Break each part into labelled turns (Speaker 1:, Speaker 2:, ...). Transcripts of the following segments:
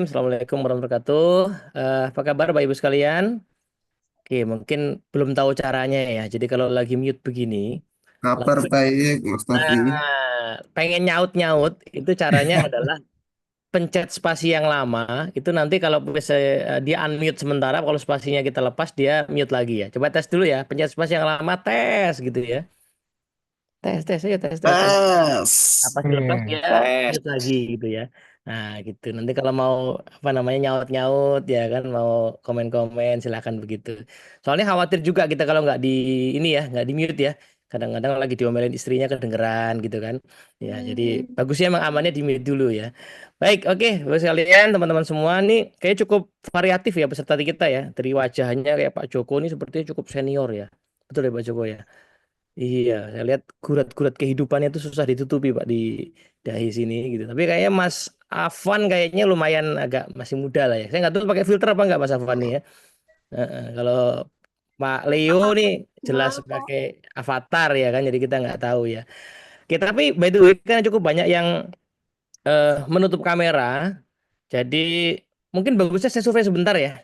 Speaker 1: Assalamualaikum warahmatullahi wabarakatuh. Apa kabar Bapak Ibu sekalian? Oke, mungkin belum tahu caranya ya. Jadi kalau lagi mute begini,
Speaker 2: Kabar
Speaker 1: langsung.
Speaker 2: baik, Mas Tofy.
Speaker 1: Pengen nyaut-nyaut, itu caranya adalah pencet spasi yang lama. Itu nanti kalau bisa dia unmute sementara, kalau spasinya kita lepas, dia mute lagi ya. Coba tes dulu ya, pencet spasi yang lama, tes gitu ya. Tes, tes, ayo tes, tes, tes.
Speaker 2: Tes.
Speaker 1: Apa dilepas dia
Speaker 2: Tes.
Speaker 1: mute lagi gitu ya. Nah gitu nanti kalau mau apa namanya nyaut-nyaut ya kan mau komen-komen silakan begitu. Soalnya khawatir juga kita kalau nggak di ini ya nggak di mute ya. Kadang-kadang lagi diomelin istrinya kedengeran gitu kan. Ya jadi bagusnya emang amannya di mute dulu ya. Baik, oke, Bapak sekalian, teman-teman semua nih kayak cukup variatif ya peserta kita ya. Dari wajahnya kayak Pak Joko ini sepertinya cukup senior ya. Betul ya Pak Joko ya. Iya, saya lihat gurat-gurat kehidupannya itu susah ditutupi Pak di dahi sini gitu. Tapi kayaknya Mas Afwan kayaknya lumayan agak masih muda lah ya. Saya nggak tahu pakai filter apa nggak Mas Afwan nih ya. Kalau Pak Leo nih jelas pakai avatar ya kan, jadi kita nggak tahu ya. Oke, tapi by the way kan cukup banyak yang menutup kamera. Jadi mungkin bagusnya saya survei sebentar ya.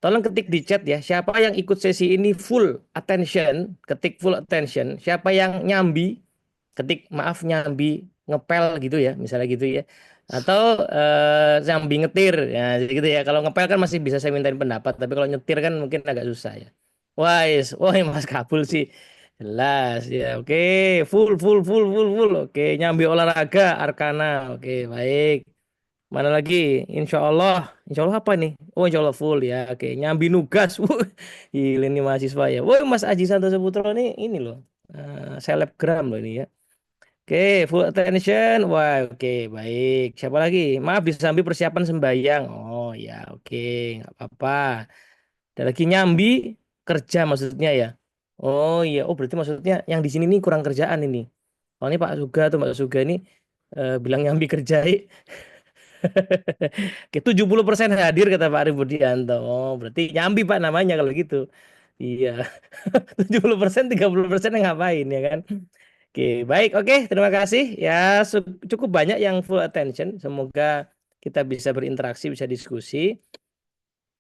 Speaker 1: Tolong ketik di chat ya, siapa yang ikut sesi ini full attention, ketik full attention. Siapa yang nyambi, ketik maaf nyambi, ngepel gitu ya, misalnya gitu ya. Atau nyambi ngetir, ya gitu ya. Kalau ngepel kan masih bisa saya mintain pendapat, tapi kalau nyetir kan mungkin agak susah ya. Wah, Mas Kabul sih. Jelas ya, oke, full. Oke, nyambi olahraga, Arkana, oke, baik. Mana lagi? Insya Allah apa nih? Oh, insya Allah full ya. Oke, nyambi nugas. Gila ini mahasiswa ya. Woi, Mas Aji Santoso Putro ini loh, selebgram loh ini ya. Oke, full attention. Wah, oke, baik. Siapa lagi? Maaf, disambi persiapan sembayang. Oh ya, oke, nggak apa-apa. Ada lagi nyambi kerja maksudnya ya. Oh iya, oh berarti maksudnya yang di sini nih kurang kerjaan ini. Oh ini Pak Suga atau Mbak Suga ini bilang nyambi kerja. 70% hadir kata Pak Arif Budianto. Oh, berarti nyambi Pak namanya kalau gitu. Iya. 70%, 30% yang ngapain ya kan? Oke, baik. Oke, terima kasih. Ya, cukup banyak yang full attention. Semoga kita bisa berinteraksi, bisa diskusi.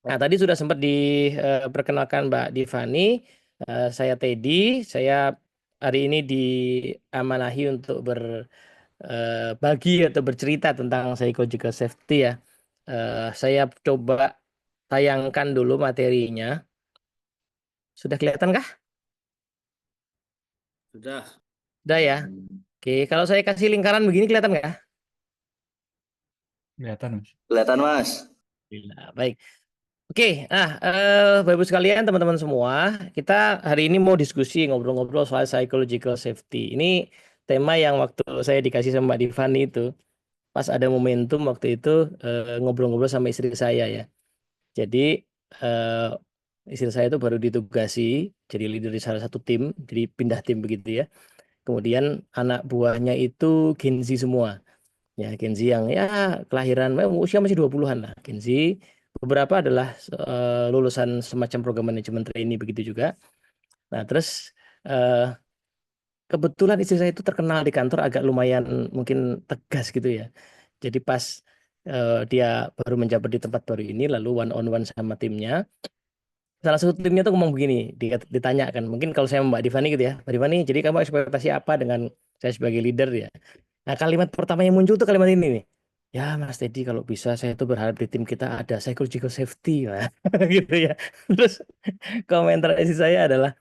Speaker 1: Nah, tadi sudah sempat diperkenalkan Mbak Divani. Saya Teddy. Saya hari ini diamanahi untuk bagi atau bercerita tentang psychological safety ya. Saya coba tayangkan dulu materinya. Sudah kelihatan kah?
Speaker 2: Sudah.
Speaker 1: Sudah ya. Oke, kalau saya kasih lingkaran begini kelihatan nggak?
Speaker 2: Kelihatan, Mas. Kelihatan, Mas.
Speaker 1: Gila, baik. Oke, nah, Bapak Ibu sekalian, teman-teman semua, kita hari ini mau diskusi ngobrol-ngobrol soal psychological safety. Ini tema yang waktu saya dikasih sama Mbak Divani itu, pas ada momentum waktu itu ngobrol-ngobrol sama istri saya ya. Jadi istri saya itu baru ditugasi jadi leader di salah satu tim, jadi pindah tim begitu ya. Kemudian anak buahnya itu Gen Z semua. Ya, Gen Z yang ya kelahiran usia masih 20-an lah. Gen Z beberapa adalah lulusan semacam program manajemen trainee begitu juga. Nah, terus eh, kebetulan istri saya itu terkenal di kantor agak lumayan mungkin tegas gitu ya. Jadi pas dia baru menjabat di tempat baru ini lalu one on one sama timnya, salah satu timnya tuh ngomong begini, ditanyakan, mungkin kalau saya Mbak Divani gitu ya, Mbak Divani, jadi kamu ekspektasi apa dengan saya sebagai leader ya? Nah, kalimat pertama yang muncul tuh kalimat ini nih. Ya, Mas Teddy, kalau bisa saya tuh berharap di tim kita ada psychological safety, nah, gitu ya. Terus komentar isi saya adalah,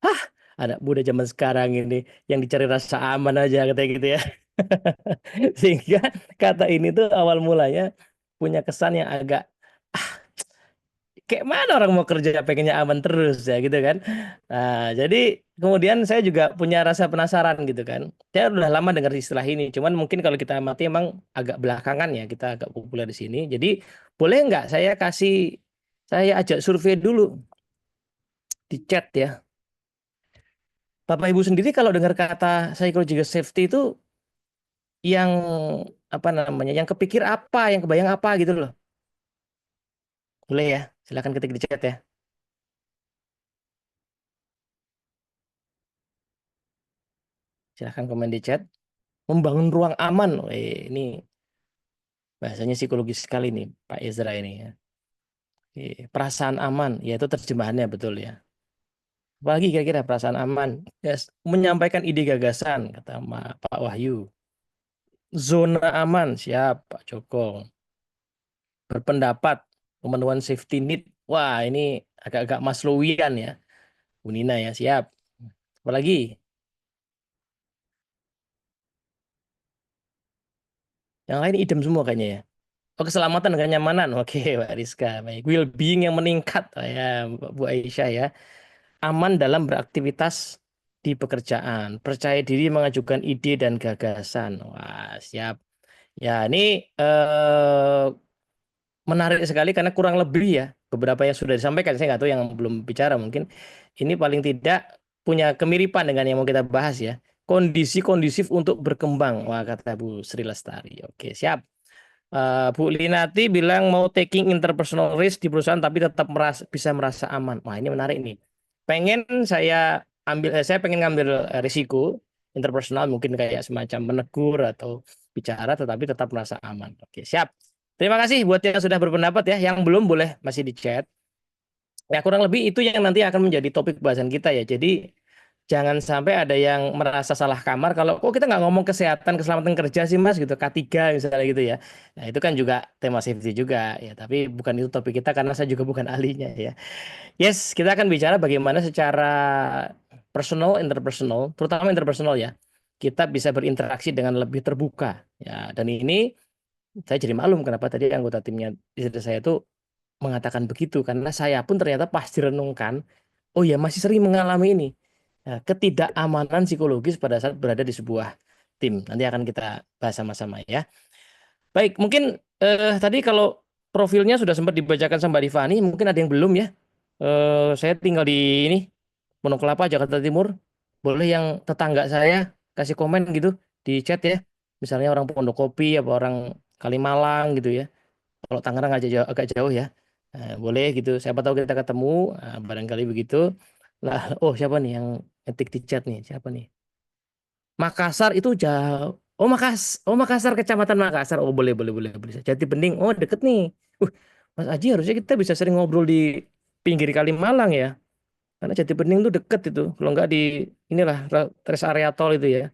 Speaker 1: hah, anak muda zaman sekarang ini yang dicari rasa aman aja, katanya gitu ya. Sehingga kata ini tuh awal mulanya punya kesan yang agak kayak mana orang mau kerja pengennya aman terus ya gitu kan. Nah, jadi kemudian saya juga punya rasa penasaran gitu kan. Saya udah lama dengar istilah ini, cuman mungkin kalau kita amati emang agak belakangan ya kita agak populer di sini. Jadi boleh nggak saya ajak survei dulu di chat ya. Bapak Ibu sendiri kalau dengar kata psychological safety itu yang apa namanya, yang kepikir apa, yang kebayang apa gitu loh. Boleh ya, silakan ketik di chat ya. Silakan komen di chat. Membangun ruang aman. Ini Bahasanya psikologis sekali nih Pak Ezra ini ya. Oke, perasaan aman, ya itu terjemahannya betul ya. Apalagi kira-kira perasaan aman, yes, menyampaikan ide gagasan, kata Pak Wahyu. Zona aman, siap Pak Joko. Berpendapat, pemenuhan safety need. Wah, ini agak-agak Maslowian ya. Bu Nina ya, siap. Apalagi, yang lain idem semua kayaknya ya. Oh, keselamatan dan kenyamanan. Oke, Mbak Rizka. Baik. Well-being yang meningkat. Oh, ya, Bu Aisyah ya. Aman dalam beraktivitas di pekerjaan. Percaya diri mengajukan ide dan gagasan. Wah, siap. Ya, ini menarik sekali karena kurang lebih ya beberapa yang sudah disampaikan. Saya nggak tahu yang belum bicara mungkin ini paling tidak punya kemiripan dengan yang mau kita bahas ya. Kondisi kondusif untuk berkembang. Wah, kata Bu Sri Lestari. Oke, siap. Bu Linati bilang mau taking interpersonal risk di perusahaan tapi tetap bisa merasa aman. Wah, ini menarik nih. Pengen saya pengen ngambil risiko interpersonal mungkin kayak semacam menegur atau bicara tetapi tetap merasa aman. Oke, siap. Terima kasih buat yang sudah berpendapat ya. Yang belum boleh masih di chat. Ya kurang lebih itu yang nanti akan menjadi topik bahasan kita ya. Jadi jangan sampai ada yang merasa salah kamar kalau kok kita nggak ngomong kesehatan keselamatan kerja sih Mas gitu K3 misalnya gitu ya. Nah itu kan juga tema safety juga ya. Tapi bukan itu topik kita karena saya juga bukan ahlinya ya. Yes, kita akan bicara bagaimana secara personal, interpersonal, terutama interpersonal ya. Kita bisa berinteraksi dengan lebih terbuka ya. Dan ini saya jadi maklum kenapa tadi anggota timnya istri saya itu mengatakan begitu karena saya pun ternyata pas direnungkan, oh ya masih sering mengalami ini. Nah, ketidakamanan psikologis pada saat berada di sebuah tim. Nanti akan kita bahas sama-sama ya. Baik, mungkin tadi kalau profilnya sudah sempat dibacakan sama Mbak Rifani, mungkin ada yang belum ya. Saya tinggal di ini Pondok Kelapa, Jakarta Timur. Boleh yang tetangga saya kasih komen gitu di chat ya. Misalnya orang Pondok Kopi apa orang Kalimalang gitu ya. Kalau Tangerang agak jauh ya. Boleh gitu. Siapa tahu kita ketemu, barangkali begitu. Lah, oh siapa nih yang ngetik di chat nih? Siapa nih? Makassar itu jauh. Oh Makassar, Kecamatan Makassar. Oh boleh boleh boleh boleh. Jati Bening. Oh deket nih. Mas Aji harusnya kita bisa sering ngobrol di pinggir Kalimalang ya. Karena Jati Bening itu deket itu. Kalau nggak di inilah rest area tol itu ya.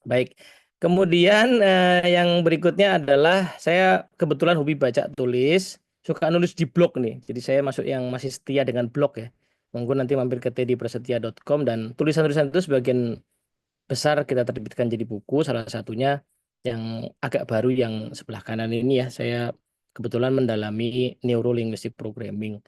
Speaker 1: Baik. Kemudian yang berikutnya adalah saya kebetulan hobi baca tulis, suka nulis di blog nih. Jadi saya masuk yang masih setia dengan blog ya. Monggo nanti mampir ke tediprasetya.com dan tulisan-tulisan itu sebagian besar kita terbitkan jadi buku. Salah satunya yang agak baru yang sebelah kanan ini ya. Saya kebetulan mendalami neurolinguistic programming.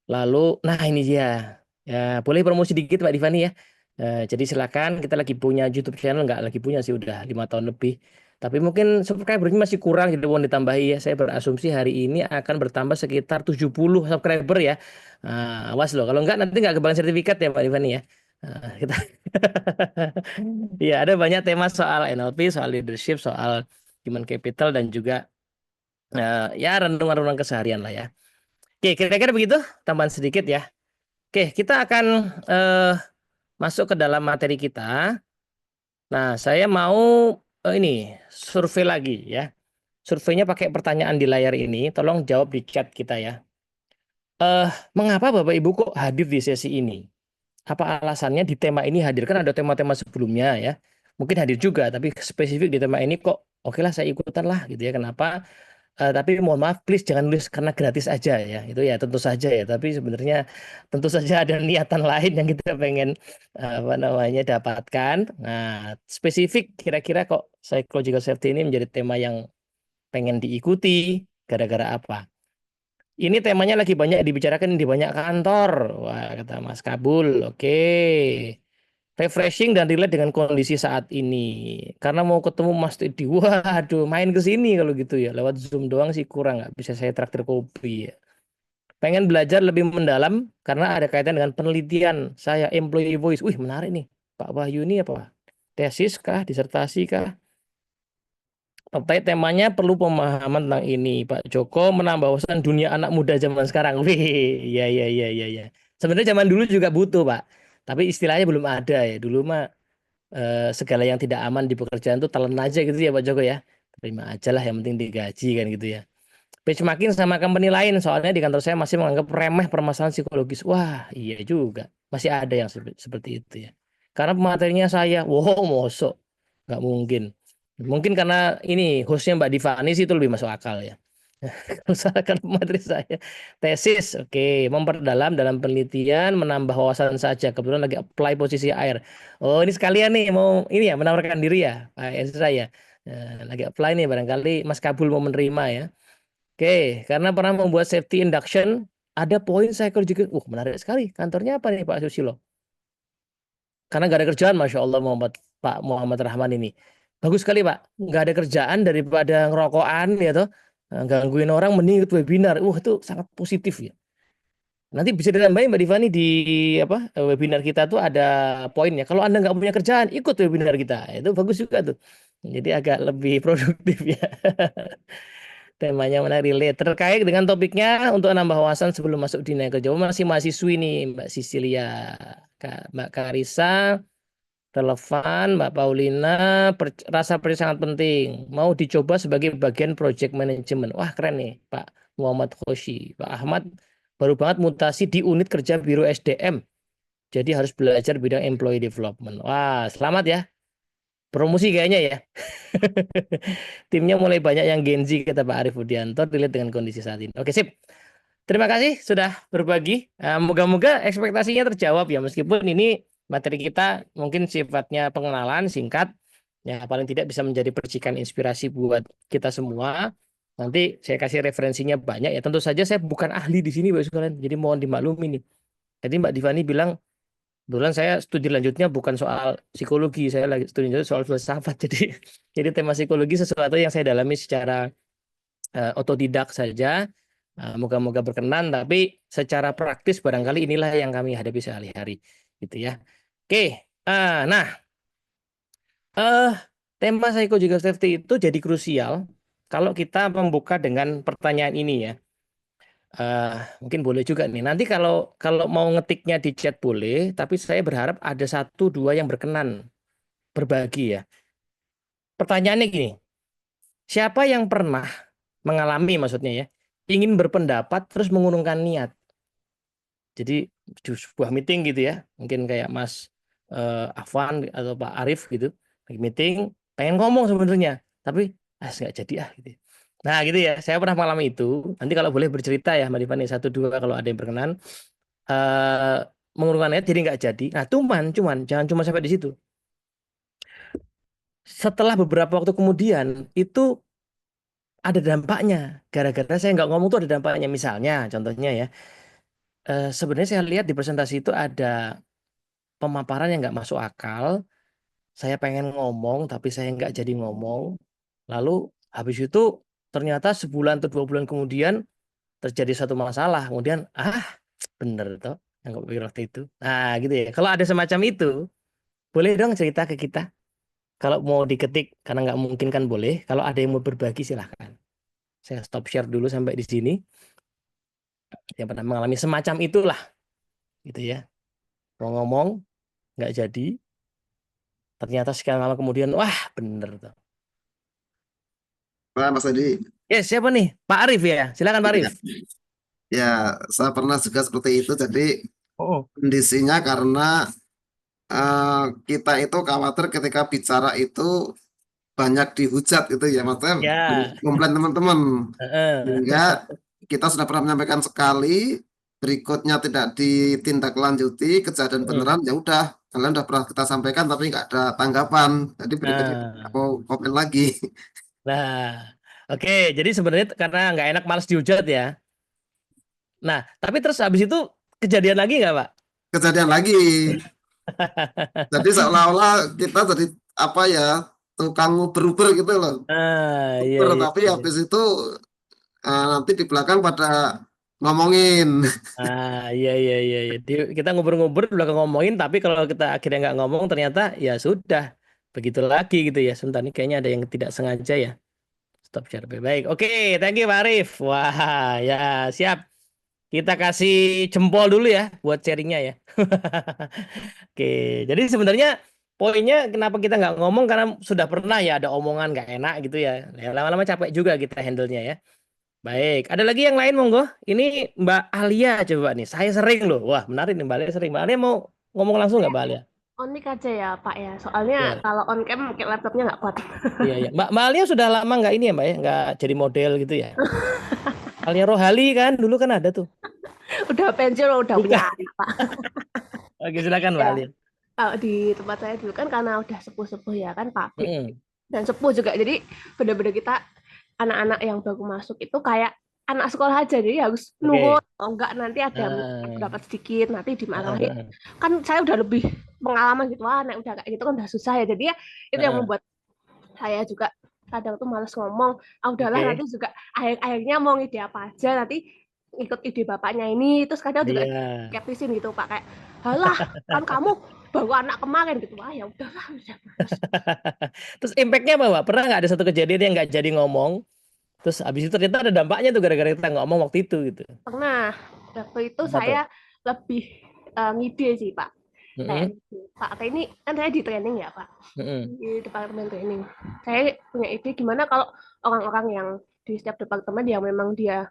Speaker 1: Lalu, nah ini dia. Ya, boleh promosi dikit Pak Divani ya. Jadi silakan kita lagi punya YouTube channel, nggak lagi punya sih udah 5 tahun lebih. Tapi mungkin subscribernya masih kurang gitu mau ditambahi ya. Saya berasumsi hari ini akan bertambah sekitar 70 subscriber ya. Awas loh, kalau nggak nanti nggak kebagian sertifikat ya Pak Divani ya. Kita ya ada banyak tema soal NLP, soal leadership, soal human capital dan juga ya renungan-renungan keseharian lah ya. Oke, kira-kira begitu. Tambahan sedikit ya. Oke, kita akan eh, masuk ke dalam materi kita. Nah, saya mau ini survei lagi ya. Surveinya pakai pertanyaan di layar ini. Tolong jawab di chat kita ya. Mengapa Bapak Ibu kok hadir di sesi ini? Apa alasannya di tema ini hadir? Kan ada tema-tema sebelumnya ya. Mungkin hadir juga, tapi spesifik di tema ini kok oke lah saya ikutan lah gitu ya. Kenapa? Tapi mohon maaf, please jangan nulis karena gratis aja ya. Itu ya tentu saja ya. Tapi sebenarnya tentu saja ada niatan lain yang kita pengen apa namanya dapatkan. Nah, spesifik kira-kira kok psychological safety ini menjadi tema yang pengen diikuti gara-gara apa? Ini temanya lagi banyak dibicarakan di banyak kantor. Wah, kata Mas Kabul. Oke. Refreshing dan relate dengan kondisi saat ini. Karena mau ketemu Mas Teddy. Waduh, main ke sini kalau gitu ya. Lewat Zoom doang sih kurang. Nggak bisa saya traktir kopi ya. Pengen belajar lebih mendalam karena ada kaitan dengan penelitian. Saya employee voice. Wih, menarik nih. Pak Wahyu ini apa? Tesis kah? Disertasi kah? Temanya perlu pemahaman tentang ini. Pak Joko menambah wawasan dunia anak muda zaman sekarang. Wih, ya ya ya ya ya. Sebenarnya zaman dulu juga butuh, Pak. Tapi istilahnya belum ada ya. Dulu mah segala yang tidak aman di pekerjaan itu telan aja gitu ya Pak Joko ya. terima aja lah yang penting digaji kan gitu ya. Benchmarking sama company lain, soalnya di kantor saya masih menganggap remeh permasalahan psikologis. Wah, iya juga. Masih ada yang seperti itu ya. Karena materinya saya, wow, mosok. Nggak mungkin. Mungkin karena ini hostnya Mbak Divani sih itu lebih masuk akal ya. Kalau misalkan materi saya tesis, oke, memperdalam dalam penelitian, menambah wawasan saja. Kebetulan lagi apply posisi air. Oh, ini sekalian nih mau ini ya menawarkan diri ya, Pak Ezra ya. Lagi apply nih barangkali Mas Kabul mau menerima ya. Oke, karena pernah membuat safety induction, ada poin psychological. Menarik sekali. Kantornya apa nih Pak Susilo? Karena nggak ada kerjaan, Masya Allah Pak Muhammad Rahman ini. Bagus sekali Pak. Nggak ada kerjaan daripada ngerokokan ya toh. Gangguin orang mending ikut webinar. Itu sangat positif ya. Nanti bisa ditambahin Mbak Divani di apa webinar kita tuh ada poinnya. Kalau Anda nggak punya kerjaan, ikut webinar kita. Itu bagus juga tuh. Jadi agak lebih produktif ya. Temanya menarik relate terkait dengan topiknya untuk nambah wawasan sebelum masuk dunia kerja. Masih mahasiswi nih Mbak Sisilia, Mbak Karisa, relevan, Mbak Paulina, rasa percaya sangat penting. Mau dicoba sebagai bagian project management. Wah keren nih Pak Muhammad Khoshi. Pak Ahmad baru banget mutasi di unit kerja Biro SDM. Jadi harus belajar bidang employee development. Wah selamat ya. Promosi kayaknya ya. Timnya mulai banyak yang Gen Z kata Pak Arief Budianto dilihat dengan kondisi saat ini. Oke, sip. Terima kasih sudah berbagi. Moga-moga ekspektasinya terjawab ya meskipun ini materi kita mungkin sifatnya pengenalan singkat ya paling tidak bisa menjadi percikan inspirasi buat kita semua. Nanti saya kasih referensinya banyak ya. Tentu saja saya bukan ahli di sini Bapak sekalian. Jadi mohon dimaklumi nih. Jadi Mbak Divani bilang kebetulan saya studi lanjutnya bukan soal psikologi, saya lagi studi lanjut soal filsafat. Jadi tema psikologi sesuatu yang saya dalami secara otodidak saja. Moga-moga berkenan, tapi secara praktis barangkali inilah yang kami hadapi sehari-hari, gitu ya. Oke, nah, eh tema psychological safety itu jadi krusial kalau kita membuka dengan pertanyaan ini ya. Mungkin boleh juga nih. Nanti kalau kalau mau ngetiknya di chat boleh, tapi saya berharap ada satu dua yang berkenan berbagi ya. Pertanyaannya gini, siapa yang pernah mengalami maksudnya ya, ingin berpendapat terus mengurungkan niat? Jadi di sebuah meeting gitu ya, mungkin kayak Mas Afwan atau Pak Arif gitu, lagi meeting, pengen ngomong sebenarnya, tapi nggak jadi gitu. Nah gitu ya, saya pernah mengalami itu. Nanti kalau boleh bercerita ya Mbak Rifani satu dua kalau ada yang berkenan. eh Mengurungkan niat jadi nggak jadi. Nah cuman jangan cuma sampai di situ. Setelah beberapa waktu kemudian itu ada dampaknya. Gara-gara saya nggak ngomong tuh ada dampaknya. Misalnya, contohnya ya, sebenarnya saya lihat di presentasi itu ada pemaparan yang nggak masuk akal. Saya pengen ngomong, tapi saya nggak jadi ngomong. Lalu habis itu ternyata sebulan atau 2 bulan kemudian terjadi satu masalah. Kemudian, bener toh yang gue pikir waktu itu. Nah gitu ya. Kalau ada semacam itu, boleh dong cerita ke kita. Kalau mau diketik, karena nggak mungkin kan boleh. Kalau ada yang mau berbagi silahkan. Saya stop share dulu sampai di sini. Yang pernah mengalami semacam itulah, gitu ya. Mau ngomong, nggak jadi. Ternyata sekian lama kemudian, wah bener tuh.
Speaker 2: Nah, Mas Adi,
Speaker 1: Ya siapa nih? Pak Arif ya. Silakan Pak Arif.
Speaker 2: ya, ya, saya pernah juga seperti itu. Jadi
Speaker 1: Oh,
Speaker 2: kondisinya karena eh, kita itu khawatir ketika bicara itu banyak dihujat gitu ya, maksudnya banyak
Speaker 1: ya.
Speaker 2: komplain teman-teman.
Speaker 1: Heeh.
Speaker 2: Sehingga kita sudah pernah menyampaikan sekali, berikutnya tidak ditindaklanjuti, kejadian
Speaker 1: Heeh.
Speaker 2: beneran ya udah, kalian udah pernah kita sampaikan tapi nggak ada tanggapan. Jadi berikutnya
Speaker 1: Nah,
Speaker 2: mau komplain lagi.
Speaker 1: nah, oke. Jadi sebenarnya karena nggak enak, malas dihujat ya. Nah, tapi terus habis itu kejadian lagi nggak, Pak?
Speaker 2: Kejadian lagi. Jadi seolah-olah kita jadi apa ya, tukang nguber-uber gitu loh.
Speaker 1: Iya,
Speaker 2: Uber,
Speaker 1: iya,
Speaker 2: tapi
Speaker 1: iya.
Speaker 2: habis itu nanti di belakang pada ngomongin.
Speaker 1: Iya, iya, iya, iya. Kita ngubur-ngubur udah ngomongin, tapi kalau kita akhirnya nggak ngomong, ternyata ya sudah begitu lagi gitu ya. Sebentar ini kayaknya ada yang tidak sengaja ya. Stop share. Baik, oke, thank you Pak Arif. Wah, ya siap. Kita kasih jempol dulu ya buat sharingnya ya. Oke, jadi sebenarnya poinnya kenapa kita nggak ngomong karena sudah pernah ya ada omongan nggak enak gitu ya. Ya, lama-lama capek juga kita handle-nya ya. Baik, ada lagi yang lain monggo. Ini Mbak Alia coba nih. Saya sering loh. Wah, menarik nih Mbak Alia sering. Mbak Alia mau ngomong langsung nggak Mbak Alia?
Speaker 3: On mic aja ya Pak ya. Soalnya
Speaker 1: Ya,
Speaker 3: kalau on cam kayak laptopnya nggak kuat.
Speaker 1: iya ya. Mbak Alia sudah lama nggak ini ya Mbak ya? Nggak jadi model gitu ya? Alia Rohali kan dulu kan ada tuh.
Speaker 3: Udah pensiun, udah punya
Speaker 1: Bukan.
Speaker 3: anak Pak.
Speaker 1: Oke, silakan Mbak
Speaker 3: Ya,
Speaker 1: Alia.
Speaker 3: kalau di tempat saya dulu kan karena udah sepuh-sepuh ya kan pabrik
Speaker 1: Mm-mm.
Speaker 3: dan sepuh juga. Jadi bener-bener kita anak-anak yang baru masuk itu kayak anak sekolah aja. Jadi harus nurut.
Speaker 1: Oke.
Speaker 3: Oh enggak nanti ada
Speaker 1: Ah,
Speaker 3: dapat sedikit nanti
Speaker 1: ah,
Speaker 3: dimarahin.
Speaker 1: ah,
Speaker 3: Kan saya udah lebih pengalaman gitu. Wah, nek udah kayak gitu kan udah susah ya. Jadi ya itu yang
Speaker 1: ah.
Speaker 3: membuat saya juga kadang tuh males ngomong. Ah udahlah
Speaker 1: Oke.
Speaker 3: nanti juga akhir-akhirnya mau ide apa aja nanti ikut ide bapaknya ini terus kadang juga
Speaker 1: Iya.
Speaker 3: skeptisin gitu Pak kayak halah kan kamu baru anak kemarin gitu ah ya udahlah udah males.
Speaker 1: Terus impactnya apa Mbak? Pernah nggak ada satu kejadian yang nggak jadi ngomong? Terus abis itu ternyata ada dampaknya tuh gara-gara kita nggak ngomong waktu itu gitu.
Speaker 3: Pernah waktu itu
Speaker 1: Apa tuh?
Speaker 3: saya lebih ngide sih Pak kayak
Speaker 1: Mm-mm,
Speaker 3: Pak ini kan saya di training ya Pak
Speaker 1: mm-mm.
Speaker 3: di departemen training saya punya ide gimana kalau orang-orang yang di setiap departemen yang memang dia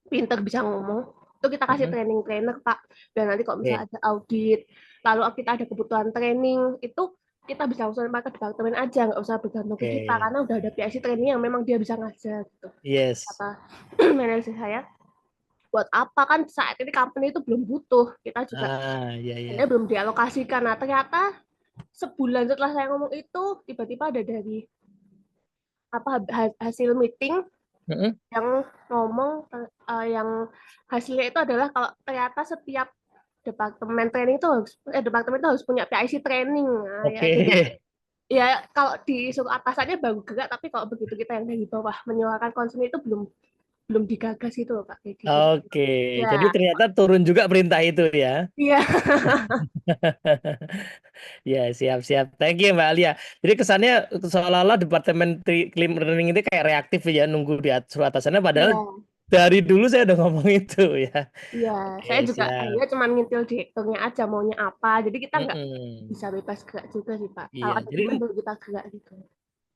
Speaker 3: pinter bisa ngomong itu kita kasih
Speaker 1: Mm-mm.
Speaker 3: training trainer Pak dan nanti kalau
Speaker 1: Oke,
Speaker 3: misalnya ada audit lalu kita ada kebutuhan training itu kita bisa langsung pakai departemen aja nggak usah bergantung ke kita
Speaker 1: oke.
Speaker 3: karena udah ada PIC training yang memang dia bisa ngajar gitu
Speaker 1: Yes.
Speaker 3: kata manajer saya buat apa kan saat ini company itu belum butuh kita juga
Speaker 1: Ah, iya,
Speaker 3: ini
Speaker 1: iya.
Speaker 3: belum dialokasikan nah ternyata sebulan setelah saya ngomong itu tiba-tiba ada dari apa hasil meeting
Speaker 1: Mm-mm.
Speaker 3: yang ngomong yang hasilnya itu adalah kalau ternyata setiap departemen itu harus punya PIC training. Nah, ya
Speaker 1: Oke.
Speaker 3: jadi ya kalau disuruh atasannya baru gerak tapi kalau begitu kita yang dari bawah menyuarakan concern itu belum belum digagas itu loh Kak Dedi. Jadi
Speaker 1: Oke. Jadi
Speaker 3: ya
Speaker 1: ternyata turun juga perintah itu ya.
Speaker 3: iya
Speaker 1: Ya, siap-siap. Thank you Mbak Alia. Jadi kesannya seolah-olah Departemen Clean Learning itu kayak reaktif ya, nunggu di suruh atasannya. Padahal
Speaker 3: iya
Speaker 1: dari dulu saya udah ngomong itu ya.
Speaker 3: iya
Speaker 1: Oke,
Speaker 3: saya juga
Speaker 1: siap.
Speaker 3: akhirnya cuma ngintil direkturnya aja maunya apa. Jadi kita nggak
Speaker 1: Mm-mm.
Speaker 3: bisa bebas gerak juga sih Pak. Kalau
Speaker 1: Iya,
Speaker 3: ada
Speaker 1: jadi
Speaker 3: teman baru kita gerak gitu.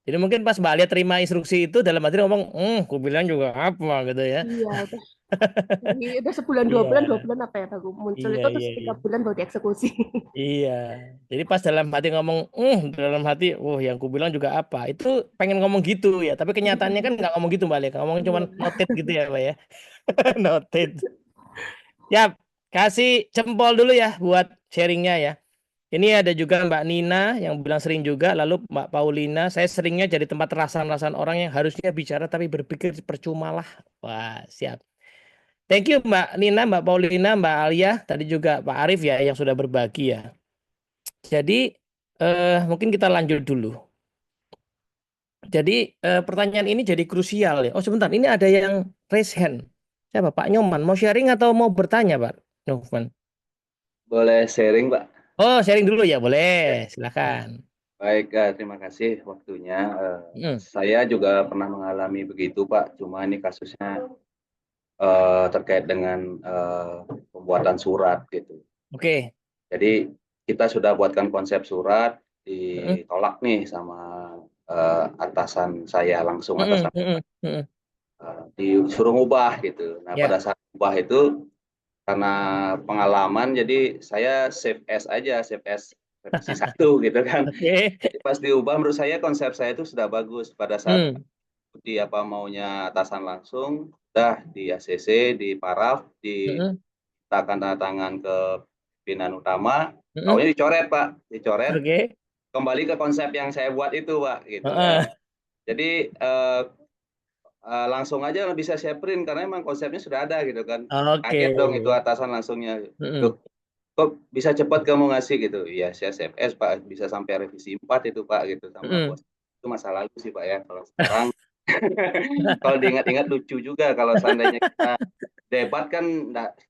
Speaker 1: jadi mungkin pas Mbak Alia terima instruksi itu dalam hati ngomong, ku bilang juga apa gitu ya.
Speaker 3: Iya, jadi udah sebulan dua
Speaker 1: Iya,
Speaker 3: bulan apa ya baru muncul
Speaker 1: iya,
Speaker 3: itu terus
Speaker 1: iya,
Speaker 3: tiga
Speaker 1: iya.
Speaker 3: bulan baru dieksekusi.
Speaker 1: Iya. Jadi pas dalam hati ngomong, dalam hati, yang ku bilang juga apa. Itu pengen ngomong gitu ya. Tapi kenyataannya kan nggak ngomong gitu Mbak Alia. Ngomong cuma
Speaker 3: Iya.
Speaker 1: noted gitu ya Pak ya. Noted. Ya, kasih jempol dulu ya buat sharingnya ya. Ini ada juga Mbak Nina yang bilang sering juga, lalu Mbak Paulina, saya seringnya jadi tempat rasan-rasan orang yang harusnya bicara tapi berpikir percuma lah. Wah, siap. Thank you Mbak Nina, Mbak Paulina, Mbak Alia, tadi juga Pak Arif ya yang sudah berbagi ya. Jadi mungkin kita lanjut dulu. Jadi pertanyaan ini jadi krusial ya. Oh sebentar, ini ada yang raise hand. Siapa Pak Nyoman? Mau sharing atau mau bertanya Pak Nyoman?
Speaker 4: Boleh sharing, Pak?
Speaker 1: Oh sharing dulu ya, boleh.
Speaker 4: Ya,
Speaker 1: Silakan.
Speaker 4: baik, terima kasih waktunya.
Speaker 1: Hmm,
Speaker 4: Saya juga pernah mengalami begitu, Pak. Cuma ini kasusnya terkait dengan pembuatan surat gitu.
Speaker 1: Oke.
Speaker 4: Jadi kita sudah buatkan konsep surat,
Speaker 1: Hmm,
Speaker 4: ditolak nih sama atasan saya langsung,
Speaker 1: hmm,
Speaker 4: atasan
Speaker 1: hmm, hmm.
Speaker 4: disuruh ngubah gitu. Nah, pada
Speaker 1: Ya.
Speaker 4: saat ngubah itu karena pengalaman, jadi saya save as aja, save as revisi 1 gitu kan.
Speaker 1: Oke.
Speaker 4: Jadi pas diubah menurut saya konsep saya itu sudah bagus pada saat
Speaker 1: Hmm,
Speaker 4: di apa maunya atasan langsung, udah di ACC, di paraf,
Speaker 1: hmm,
Speaker 4: dimintakan tanda tangan ke pimpinan utama,
Speaker 1: hmm.
Speaker 4: taunya dicoret Pak, dicoret,
Speaker 1: Oke.
Speaker 4: kembali ke konsep yang saya buat itu Pak, gitu kan.
Speaker 1: Heeh.
Speaker 4: Jadi langsung aja bisa saya print karena emang konsepnya sudah ada gitu kan.
Speaker 1: Oke.
Speaker 4: Kaget dong itu atasan langsungnya.
Speaker 1: Hmm.
Speaker 4: Loh, kok bisa cepat kamu ngasih gitu? Iya, saya CFS Pak, bisa sampai revisi 4 itu Pak gitu sama
Speaker 1: Hmm.
Speaker 4: bos. Itu masa lalu sih Pak ya. Kalau sekarang kalau diingat-ingat lucu juga kalau seandainya kita debat kan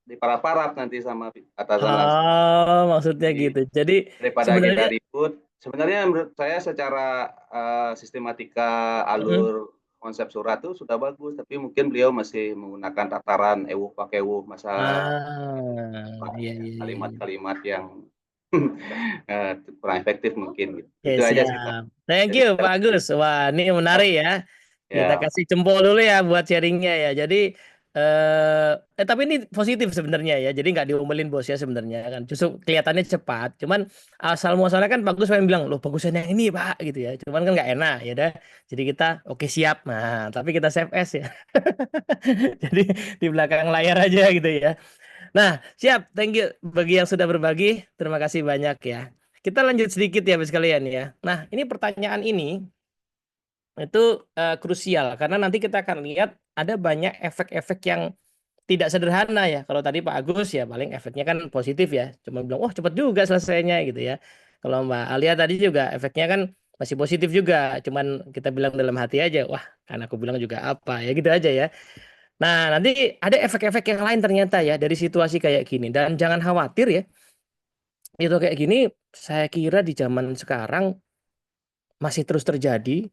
Speaker 4: di paraf-paraf nanti sama atasan langsung.
Speaker 1: Oh, maksudnya
Speaker 4: Jadi
Speaker 1: gitu. Jadi
Speaker 4: daripada kita
Speaker 1: sebenarnya
Speaker 4: ribut, sebenarnya menurut saya secara sistematika
Speaker 1: hmm.
Speaker 4: alur konsep surat itu sudah bagus, tapi mungkin beliau masih menggunakan tataran pakai masa
Speaker 1: Ah, iya, iya, iya, iya.
Speaker 4: kalimat-kalimat yang kurang efektif mungkin gitu.
Speaker 1: Oke,
Speaker 4: Itu aja sih Pak.
Speaker 1: siap. Thank
Speaker 4: Jadi
Speaker 1: you, Pak Agus. Wah, ini menarik ya. Kita
Speaker 4: ya,
Speaker 1: kasih jempol dulu ya buat sharingnya ya. Jadi, tapi ini positif sebenarnya ya. Jadi nggak diomelin bosnya sebenarnya kan. Justru kelihatannya cepat. Cuman asal muasalnya kan Pak Agus pengen bilang, loh bagusan yang ini Pak gitu ya. Cuman kan nggak enak ya dah. Jadi kita oke siap. Nah, tapi kita save as ya. Jadi di belakang layar aja gitu ya. Nah, siap. Thank you bagi yang sudah berbagi. Terima kasih banyak ya. Kita lanjut sedikit ya, Bapak sekalian ya. Nah, ini pertanyaan ini itu krusial karena nanti kita akan lihat ada banyak efek-efek yang tidak sederhana ya. Kalau tadi Pak Agus ya paling efeknya kan positif ya. Cuma bilang, "Wah, cepat juga selesainya" gitu ya. Kalau Mbak Alia tadi juga efeknya kan masih positif juga. Cuman kita bilang dalam hati aja, "Wah, kan aku bilang juga apa." Ya gitu aja ya. Nah, nanti ada efek-efek yang lain ternyata ya dari situasi kayak gini dan jangan khawatir ya. Itu kayak gini saya kira di zaman sekarang masih terus terjadi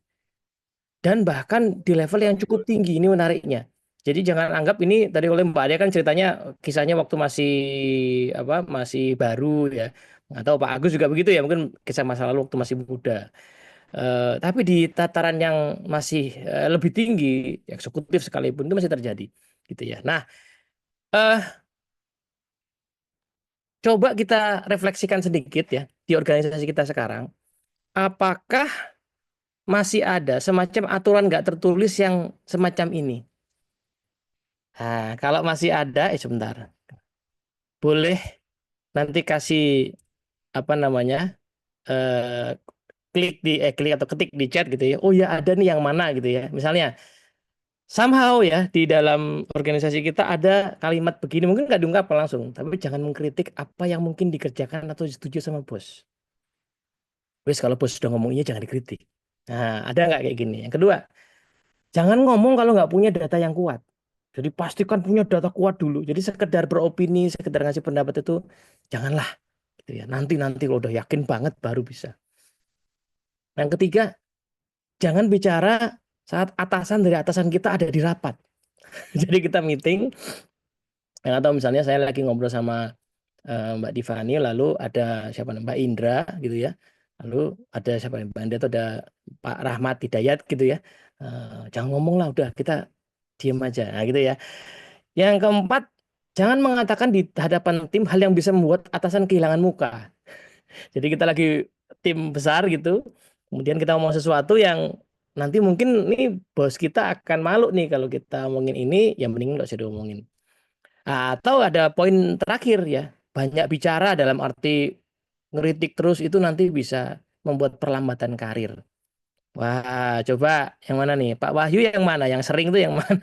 Speaker 1: dan bahkan di level yang cukup tinggi. Ini menariknya. Jadi jangan anggap ini tadi oleh Mbak Adia kan ceritanya kisahnya waktu masih apa masih baru ya. Nggak tahu Pak Agus juga begitu ya, mungkin kisah masa lalu waktu masih muda. Tapi di tataran yang masih lebih tinggi, eksekutif sekalipun itu masih terjadi gitu ya. Nah, eh coba kita refleksikan sedikit ya di organisasi kita sekarang. Apakah masih ada semacam aturan nggak tertulis yang semacam ini? Nah, kalau masih ada, sebentar, boleh nanti kasih apa namanya, eh, klik atau ketik di chat gitu ya. Oh ya ada nih yang mana gitu ya. Misalnya, somehow ya di dalam organisasi kita ada kalimat begini, mungkin nggak diungkapkan langsung, tapi jangan mengkritik apa yang mungkin dikerjakan atau setuju sama bos. Wes kalau bos sudah ngomong iya jangan dikritik. Nah, ada nggak kayak gini? Yang kedua, jangan ngomong kalau nggak punya data yang kuat. Jadi pastikan punya data kuat dulu. Jadi sekedar beropini, sekedar ngasih pendapat itu janganlah gitu ya. Nanti kalau udah yakin banget baru bisa. Yang ketiga, jangan bicara saat atasan dari atasan kita ada di rapat. Jadi kita meeting, atau misalnya saya lagi ngobrol sama Mbak Divani, lalu ada siapa Mbak Indra gitu ya. Lalu ada siapa Mbak Indra itu ada Pak Rahmat Hidayat gitu ya. Jangan ngomong lah udah kita diem aja nah, gitu ya. Yang keempat, jangan mengatakan di hadapan tim hal yang bisa membuat atasan kehilangan muka. Jadi kita lagi tim besar gitu, kemudian kita ngomong sesuatu yang nanti mungkin nih bos kita akan malu nih kalau kita ngomongin ini, ya mending nggak usah diomongin. Atau ada poin terakhir ya, banyak bicara dalam arti ngeritik terus itu nanti bisa membuat perlambatan karir. Wah, coba yang mana nih? Pak Wahyu yang mana? Yang sering tuh yang mana?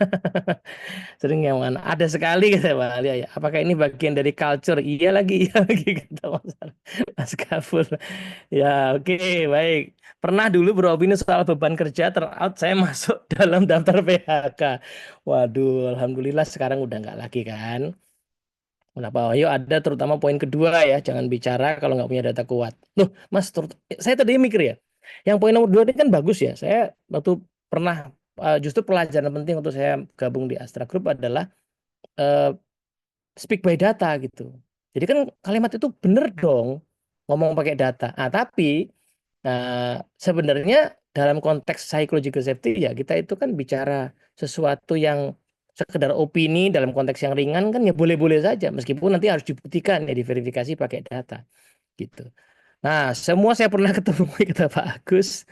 Speaker 1: Sering yang mana? Ada sekali kata Pak Alia ya. Apakah ini bagian dari culture? Iya lagi, iya lagi kata Mas Kafur. Ya, oke, baik. Pernah dulu beropini soal beban kerja terout saya masuk dalam daftar PHK. Waduh, alhamdulillah sekarang udah nggak lagi kan. Kenapa? Ayo ada terutama poin kedua ya, jangan bicara kalau nggak punya data kuat. Loh, Mas, saya tadi mikir ya, yang poin nomor 2 ini kan bagus ya. Saya waktu pernah justru pelajaran penting waktu saya gabung di Astra Group adalah eh, speak by data gitu. Jadi kan kalimat itu bener dong ngomong pakai data. Tapi sebenarnya dalam konteks psychological safety ya kita itu kan bicara sesuatu yang sekedar opini dalam konteks yang ringan kan ya boleh-boleh saja meskipun nanti harus dibuktikan ya diverifikasi pakai data gitu. Nah, semua saya pernah ketemu kata Pak Agus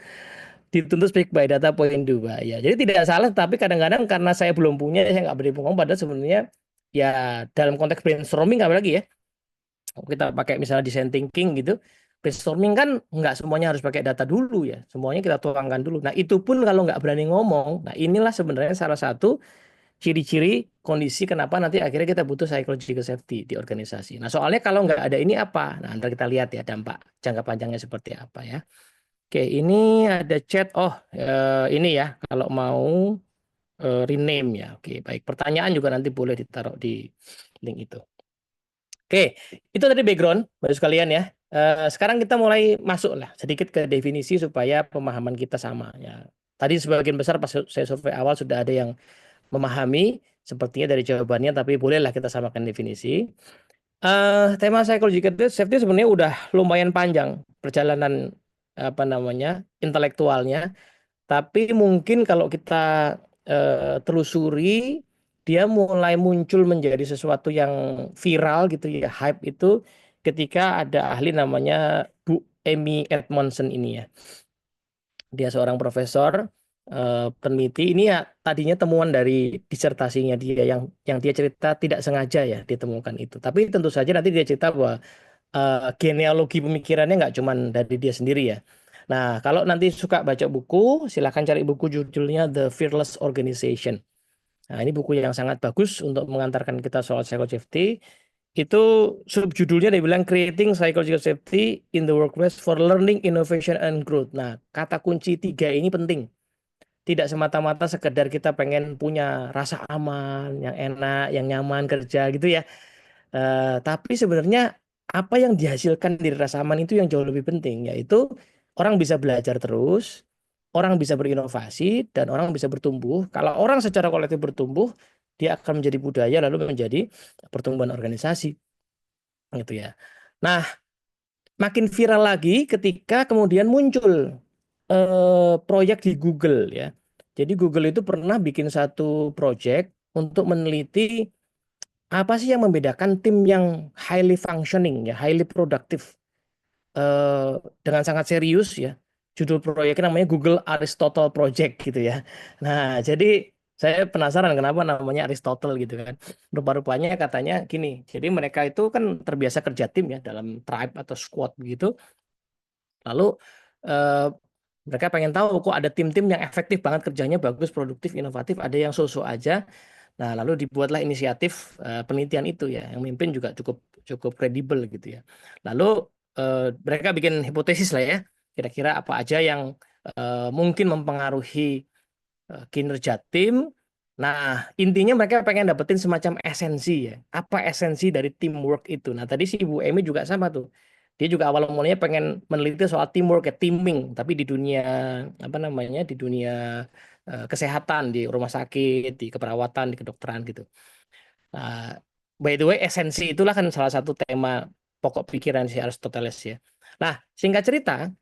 Speaker 1: dituntut speak by data poin 2 ya. Jadi tidak salah tapi kadang-kadang karena saya belum punya saya nggak berani ngomong padahal sebenarnya ya dalam konteks brainstorming apalagi ya kita pakai misalnya design thinking gitu brainstorming kan nggak semuanya harus pakai data dulu ya semuanya kita tuangkan dulu. Nah itu pun kalau nggak berani ngomong, nah inilah sebenarnya salah satu ciri-ciri kondisi kenapa nanti akhirnya kita butuh psychological safety di organisasi. Nah soalnya kalau nggak ada ini apa, nah nanti kita lihat ya dampak jangka panjangnya seperti apa ya. Oke, ini ada chat. Oh, ini ya kalau mau rename ya. Oke, baik. Pertanyaan juga nanti boleh ditaruh di link itu. Oke, itu tadi background, baru sekalian ya. Sekarang kita mulai masuk lah sedikit ke definisi supaya pemahaman kita sama ya. Tadi sebagian besar pas saya survei awal sudah ada yang memahami sepertinya dari jawabannya, tapi bolehlah kita samakan definisi. Tema psychological safety sebenarnya udah lumayan panjang perjalanan intelektualnya, tapi mungkin kalau kita telusuri, dia mulai muncul menjadi sesuatu yang viral gitu ya, hype itu ketika ada ahli namanya Bu Amy Edmondson ini ya. Dia seorang profesor peneliti. Ini ya tadinya temuan dari disertasinya dia yang dia cerita tidak sengaja ya ditemukan itu. Tapi tentu saja nanti dia cerita bahwa genealogi pemikirannya nggak cuma dari dia sendiri ya. Nah, kalau nanti suka baca buku, silahkan cari buku judulnya The Fearless Organization. Nah, ini buku yang sangat bagus untuk mengantarkan kita soal psychology safety. Itu subjudulnya dia bilang Creating Psychological Safety in the Workplace for Learning, Innovation, and Growth. Nah, kata kunci 3 ini penting. Tidak semata-mata sekedar kita pengen punya rasa aman, yang enak, yang nyaman kerja gitu ya. Tapi sebenarnya apa yang dihasilkan dari rasa aman itu yang jauh lebih penting, yaitu orang bisa belajar terus, orang bisa berinovasi, dan orang bisa bertumbuh. Kalau orang secara kolektif bertumbuh, dia akan menjadi budaya lalu menjadi pertumbuhan organisasi gitu ya. Nah, makin viral lagi ketika kemudian muncul proyek di Google ya. Jadi Google itu pernah bikin satu proyek untuk meneliti apa sih yang membedakan tim yang highly functioning ya, highly productive dengan sangat serius ya. Judul proyeknya namanya Google Aristotle Project gitu ya. Nah, jadi saya penasaran kenapa namanya Aristotle gitu kan. Rupa-rupanya katanya gini. Jadi mereka itu kan terbiasa kerja tim ya dalam tribe atau squad gitu. Lalu eh, mereka pengen tahu kok ada tim-tim yang efektif banget kerjanya, bagus, produktif, inovatif, ada yang so-so aja. Nah, lalu dibuatlah inisiatif penelitian itu ya, yang mimpin juga cukup cukup kredibel gitu ya. Lalu mereka bikin hipotesis lah ya, kira-kira apa aja yang mungkin mempengaruhi kinerja tim. Nah, intinya mereka pengen dapetin semacam esensi ya. Apa esensi dari teamwork itu? Nah, tadi si Bu Emi juga sama tuh. Dia juga awal mulanya pengen meneliti soal teamwork ya, teaming, tapi di dunia di dunia kesehatan, di rumah sakit, di keperawatan, di kedokteran gitu. Nah, by the way, esensi itulah kan salah satu tema pokok pikiran si Aristoteles ya. Nah, singkat cerita,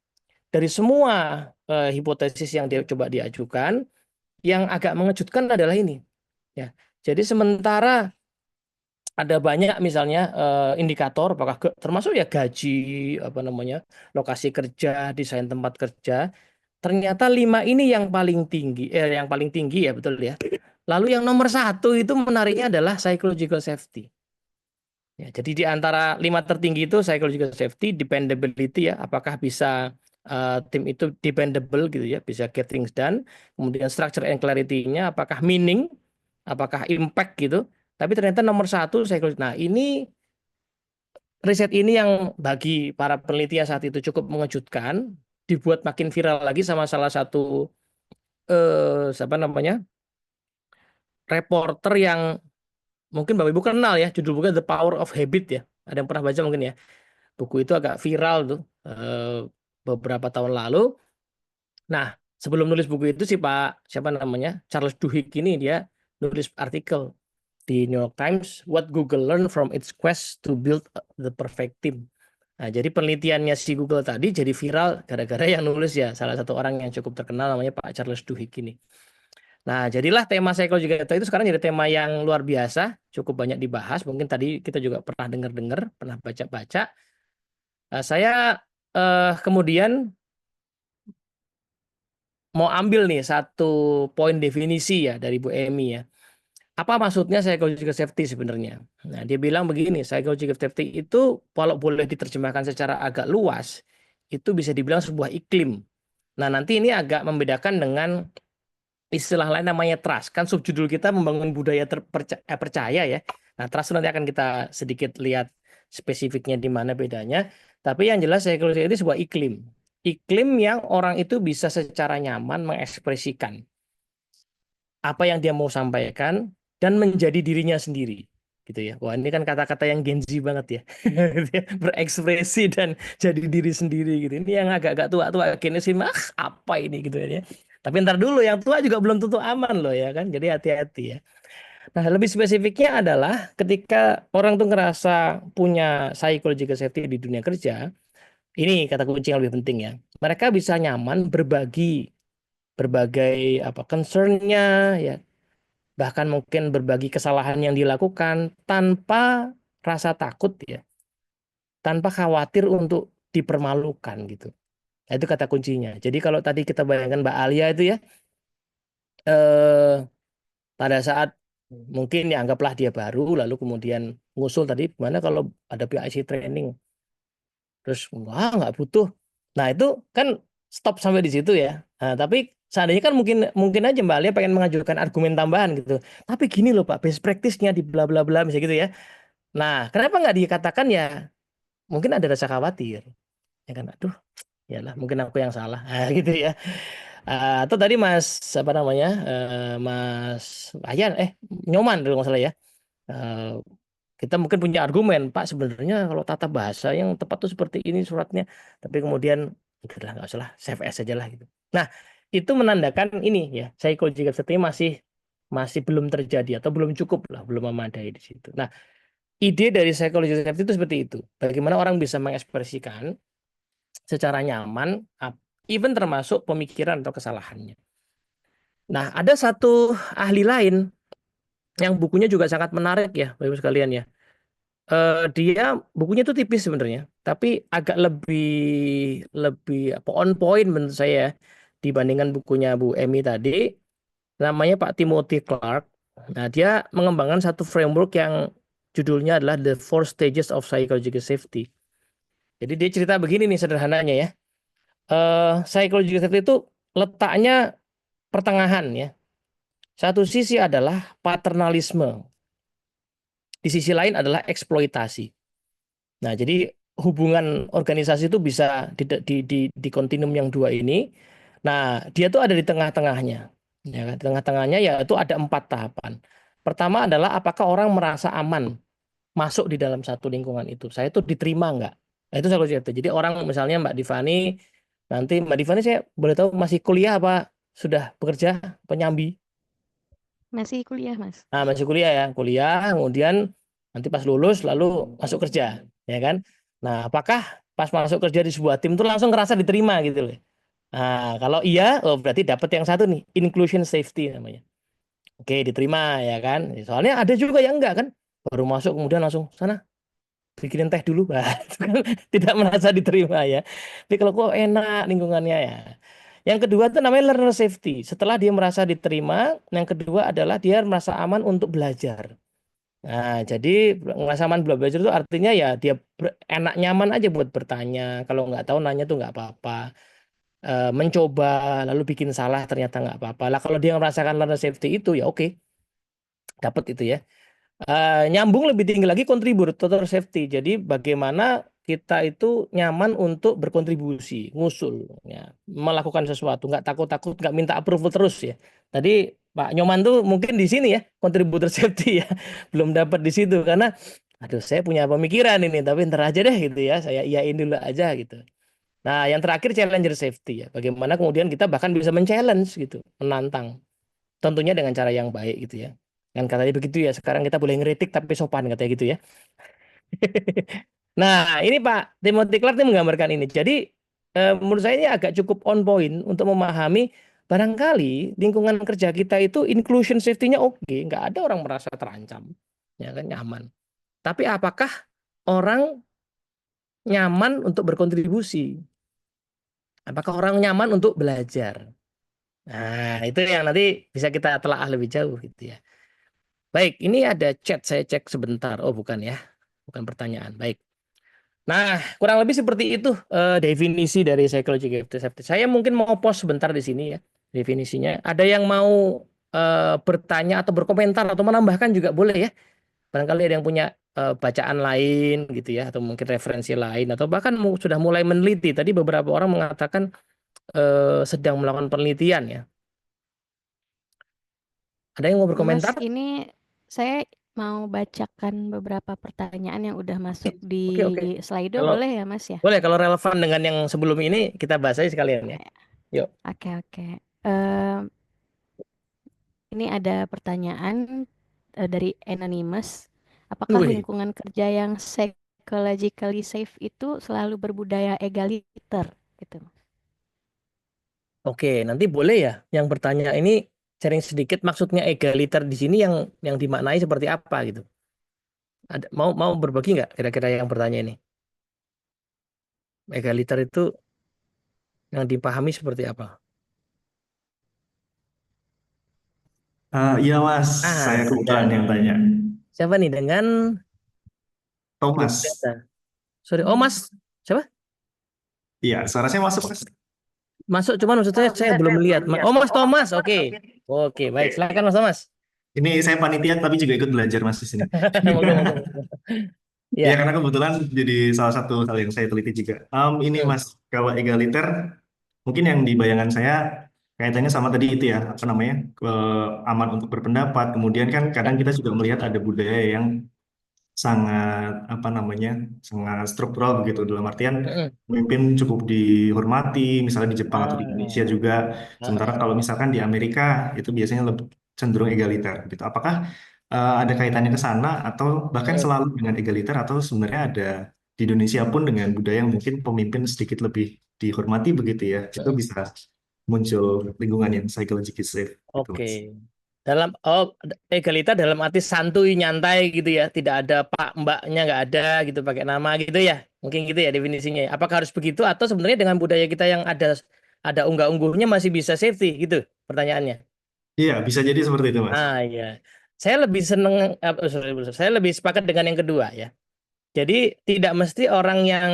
Speaker 1: dari semua hipotesis yang dia coba diajukan, yang agak mengejutkan adalah ini ya. Jadi sementara ada banyak misalnya indikator apakah termasuk ya gaji, lokasi kerja, desain tempat kerja, ternyata 5 ini yang paling tinggi ya, betul ya. Lalu yang nomor 1 itu menariknya adalah psychological safety. Ya, jadi di antara 5 tertinggi itu psychological safety, dependability ya, apakah bisa tim itu dependable gitu ya, bisa get things done. Kemudian structure and clarity-nya, apakah meaning, apakah impact gitu. Tapi ternyata nomor 1 psychology. Nah, ini riset ini yang bagi para peneliti saat itu cukup mengejutkan, dibuat makin viral lagi sama salah satu reporter yang mungkin Bapak Ibu kenal ya, judul bukunya The Power of Habit ya. Ada yang pernah baca mungkin ya. Buku itu agak viral tuh beberapa tahun lalu. Nah, sebelum nulis buku itu si Pak Charles Duhigg ini dia nulis artikel di New York Times, What Google Learned from its Quest to Build the Perfect Team. Nah, jadi penelitiannya si Google tadi jadi viral gara-gara yang nulis ya salah satu orang yang cukup terkenal namanya Pak Charles Duhigg ini. Nah, jadilah tema psikologi itu sekarang jadi tema yang luar biasa, cukup banyak dibahas. Mungkin tadi kita juga pernah dengar-dengar, pernah baca-baca. Saya kemudian mau ambil nih satu poin definisi ya dari Bu Emi ya. Apa maksudnya psychological safety sebenarnya? Nah, dia bilang begini, psychological safety itu kalau boleh diterjemahkan secara agak luas, itu bisa dibilang sebuah iklim. Nah, nanti ini agak membedakan dengan istilah lain namanya trust. Kan subjudul kita membangun budaya percaya ya. Nah, trust nanti akan kita sedikit lihat spesifiknya di mana bedanya. Tapi yang jelas psychology itu sebuah iklim. Iklim yang orang itu bisa secara nyaman mengekspresikan apa yang dia mau sampaikan dan menjadi dirinya sendiri. Gitu ya. Wah, ini kan kata-kata yang Gen Z banget ya. Berekspresi dan jadi diri sendiri gitu. Ini yang agak-agak tua-tua gini sih, apa ini gitu ya. Tapi ntar dulu yang tua juga belum tentu aman loh ya kan. Jadi hati-hati ya. Nah, lebih spesifiknya adalah ketika orang tuh ngerasa punya psychological safety di dunia kerja, ini kata kunci yang lebih penting ya. Mereka bisa nyaman berbagi berbagai concern-nya ya, bahkan mungkin berbagi kesalahan yang dilakukan tanpa rasa takut ya, tanpa khawatir untuk dipermalukan gitu. Nah, itu kata kuncinya. Jadi kalau tadi kita bayangkan Mbak Alia itu ya, eh, pada saat mungkin ya anggaplah dia baru, lalu kemudian ngusul tadi gimana kalau ada PIC training, terus wah nggak butuh. Nah itu kan stop sampai di situ ya. Nah, tapi seandainya kan mungkin mungkin aja Mbak Alia pengen mengajukan argumen tambahan gitu. Tapi gini loh Pak, best practice-nya di bla bla bla misalnya gitu ya. Nah, kenapa nggak dikatakan ya mungkin ada rasa khawatir. Ya kan, aduh, yalah mungkin aku yang salah. Nah, gitu ya. Atau tadi Mas apa namanya? Mas Ayan Nyoman kalau nggak salah ya. Eh, kita mungkin punya argumen, Pak sebenarnya kalau tata bahasa yang tepat tuh seperti ini suratnya, tapi kemudian udahlah nggak usah lah, save as aja lah gitu. Nah, itu menandakan ini ya, psychological safety masih masih belum terjadi atau belum cukup lah, belum memadai di situ. Nah, ide dari psychological safety itu seperti itu. Bagaimana orang bisa mengekspresikan secara nyaman, even termasuk pemikiran atau kesalahannya. Nah, ada satu ahli lain yang bukunya juga sangat menarik ya, Bapak Ibu sekalian ya. Dia bukunya itu tipis sebenarnya, tapi agak lebih lebih on point menurut saya dibandingkan bukunya Bu Emi tadi. Namanya Pak Timothy Clark. Nah, dia mengembangkan satu framework yang judulnya adalah The Four Stages of Psychological Safety. Jadi dia cerita begini nih sederhananya ya. Psychological safety itu letaknya pertengahan ya. Satu sisi adalah paternalisme, di sisi lain adalah eksploitasi. Nah, jadi hubungan organisasi itu bisa di kontinum yang dua ini. Nah, dia tuh ada di tengah-tengahnya. Ya kan? Di tengah-tengahnya yaitu ada 4 tahapan. Pertama adalah apakah orang merasa aman masuk di dalam satu lingkungan itu. Saya tuh diterima nggak? Nah, itu satu. Jadi orang misalnya Mbak Divani, nanti Mbak Divani saya boleh tahu masih kuliah apa sudah bekerja penyambi?
Speaker 5: Masih kuliah, Mas.
Speaker 1: Masih kuliah ya, kuliah, kemudian nanti pas lulus lalu masuk kerja, ya kan? Nah, apakah pas masuk kerja di sebuah tim itu langsung ngerasa diterima gitu loh? Nah, kalau iya, oh berarti dapat yang satu nih, inclusion safety namanya. Oke, diterima ya kan? Soalnya ada juga yang enggak kan, baru masuk kemudian langsung sana bikinin teh dulu, bah, itu kan tidak merasa diterima ya. Tapi kalau kok enak lingkungannya ya. Yang kedua itu namanya learner safety. Setelah dia merasa diterima, yang kedua adalah dia merasa aman untuk belajar. Nah, jadi merasa aman belajar itu artinya ya dia enak nyaman aja buat bertanya. Kalau nggak tahu nanya tuh nggak apa-apa. Mencoba lalu bikin salah ternyata nggak apa-apa. Lah kalau dia merasakan learner safety itu ya oke, dapat itu ya. Nyambung lebih tinggi lagi contributor safety. Jadi bagaimana kita itu nyaman untuk berkontribusi, ngusul, ya, melakukan sesuatu, nggak takut-takut, nggak minta approval terus ya. Tadi Pak Nyoman tuh mungkin di sini ya, contributor safety ya, belum dapat di situ karena, aduh saya punya pemikiran ini, tapi ntar aja deh gitu ya, saya iyain dulu aja gitu. Nah, yang terakhir challenger safety ya, bagaimana kemudian kita bahkan bisa men-challenge gitu, menantang, tentunya dengan cara yang baik gitu ya. Kan katanya begitu ya, sekarang kita boleh ngeritik tapi sopan katanya gitu ya. Nah, ini Pak Timothy Clark ini menggambarkan ini. Jadi menurut saya ini agak cukup on point untuk memahami barangkali lingkungan kerja kita itu inclusion safety-nya oke, nggak ada orang merasa terancam, ya kan nyaman. Tapi apakah orang nyaman untuk berkontribusi? Apakah orang nyaman untuk belajar? Nah, itu yang nanti bisa kita telah lebih jauh gitu ya. Baik, ini ada chat, saya cek sebentar. Oh, bukan ya. Bukan pertanyaan. Baik. Nah, kurang lebih seperti itu definisi dari psychological safety. Saya mungkin mau post sebentar di sini ya, definisinya. Ada yang mau bertanya atau berkomentar atau menambahkan juga boleh ya. Barangkali ada yang punya bacaan lain gitu ya, atau mungkin referensi lain, atau bahkan sudah mulai meneliti. Tadi beberapa orang mengatakan sedang melakukan penelitian ya. Ada yang mau
Speaker 5: Mas,
Speaker 1: berkomentar?
Speaker 5: ini saya mau bacakan beberapa pertanyaan yang udah masuk di
Speaker 1: Oke.
Speaker 5: Slido,
Speaker 1: Kalau
Speaker 5: boleh ya, Mas ya?
Speaker 1: boleh, kalau relevan dengan yang sebelum ini kita bahas aja sekalian ya. Yuk.
Speaker 5: Oke. Ini ada pertanyaan dari Anonymous, apakah
Speaker 1: Wih,
Speaker 5: lingkungan kerja yang psychologically safe itu selalu berbudaya egaliter gitu?
Speaker 1: oke, nanti boleh ya yang bertanya ini sharing sedikit maksudnya egaliter di sini yang dimaknai seperti apa gitu. Ada mau berbagi nggak kira-kira yang bertanya ini? Egaliter itu yang dipahami seperti apa?
Speaker 6: Iya Mas, saya
Speaker 1: Ah,
Speaker 6: kebetulan
Speaker 1: ya.
Speaker 6: yang tanya.
Speaker 1: Siapa nih dengan belum
Speaker 6: Thomas.
Speaker 1: kelihatan. Sorry, oh Mas, siapa?
Speaker 6: Iya, suara saya masuk Mas.
Speaker 1: Masuk, cuman maksud saya belum melihat. Oh Mas Thomas, oke. Oke, baik.
Speaker 6: Oke.
Speaker 1: Silakan Mas Thomas.
Speaker 6: Ini saya panitia tapi juga ikut belajar Mas di sini.
Speaker 1: Monggo, monggo, monggo.
Speaker 6: Iya,
Speaker 1: Ya.
Speaker 6: karena kebetulan jadi salah satu hal yang saya teliti juga. Ini
Speaker 1: Hmm.
Speaker 6: Mas, kalau egaliter, mungkin yang di bayangan saya kaitannya sama tadi itu ya, apa namanya, aman untuk berpendapat. Kemudian kan kadang kita juga melihat ada budaya yang sangat apa namanya, sangat struktural begitu dalam artian
Speaker 1: Mm-mm.
Speaker 6: pemimpin cukup dihormati, misalnya di Jepang atau di Indonesia
Speaker 1: Ah,
Speaker 6: juga. Sementara
Speaker 1: ah,
Speaker 6: kalau misalkan di Amerika itu biasanya lebih cenderung egaliter gitu. Apakah ada kaitannya ke sana atau bahkan
Speaker 1: mm.
Speaker 6: selalu dengan egaliter atau sebenarnya ada di Indonesia pun dengan budaya yang mungkin pemimpin sedikit lebih dihormati begitu ya? Itu
Speaker 1: Mm.
Speaker 6: bisa muncul lingkungan yang psychologically safe gitu
Speaker 1: Oke.
Speaker 6: Mas.
Speaker 1: Egaliter dalam arti santuy, nyantai gitu ya. Tidak ada pak mbaknya, nggak ada gitu pakai nama gitu ya. Mungkin gitu ya definisinya. Apakah harus begitu atau sebenarnya dengan budaya kita yang ada unggah-ungguhnya masih bisa safety gitu pertanyaannya.
Speaker 6: Iya, bisa jadi seperti itu Mas.
Speaker 1: Ah ya. Saya lebih seneng saya lebih sepakat dengan yang kedua ya. Jadi tidak mesti orang yang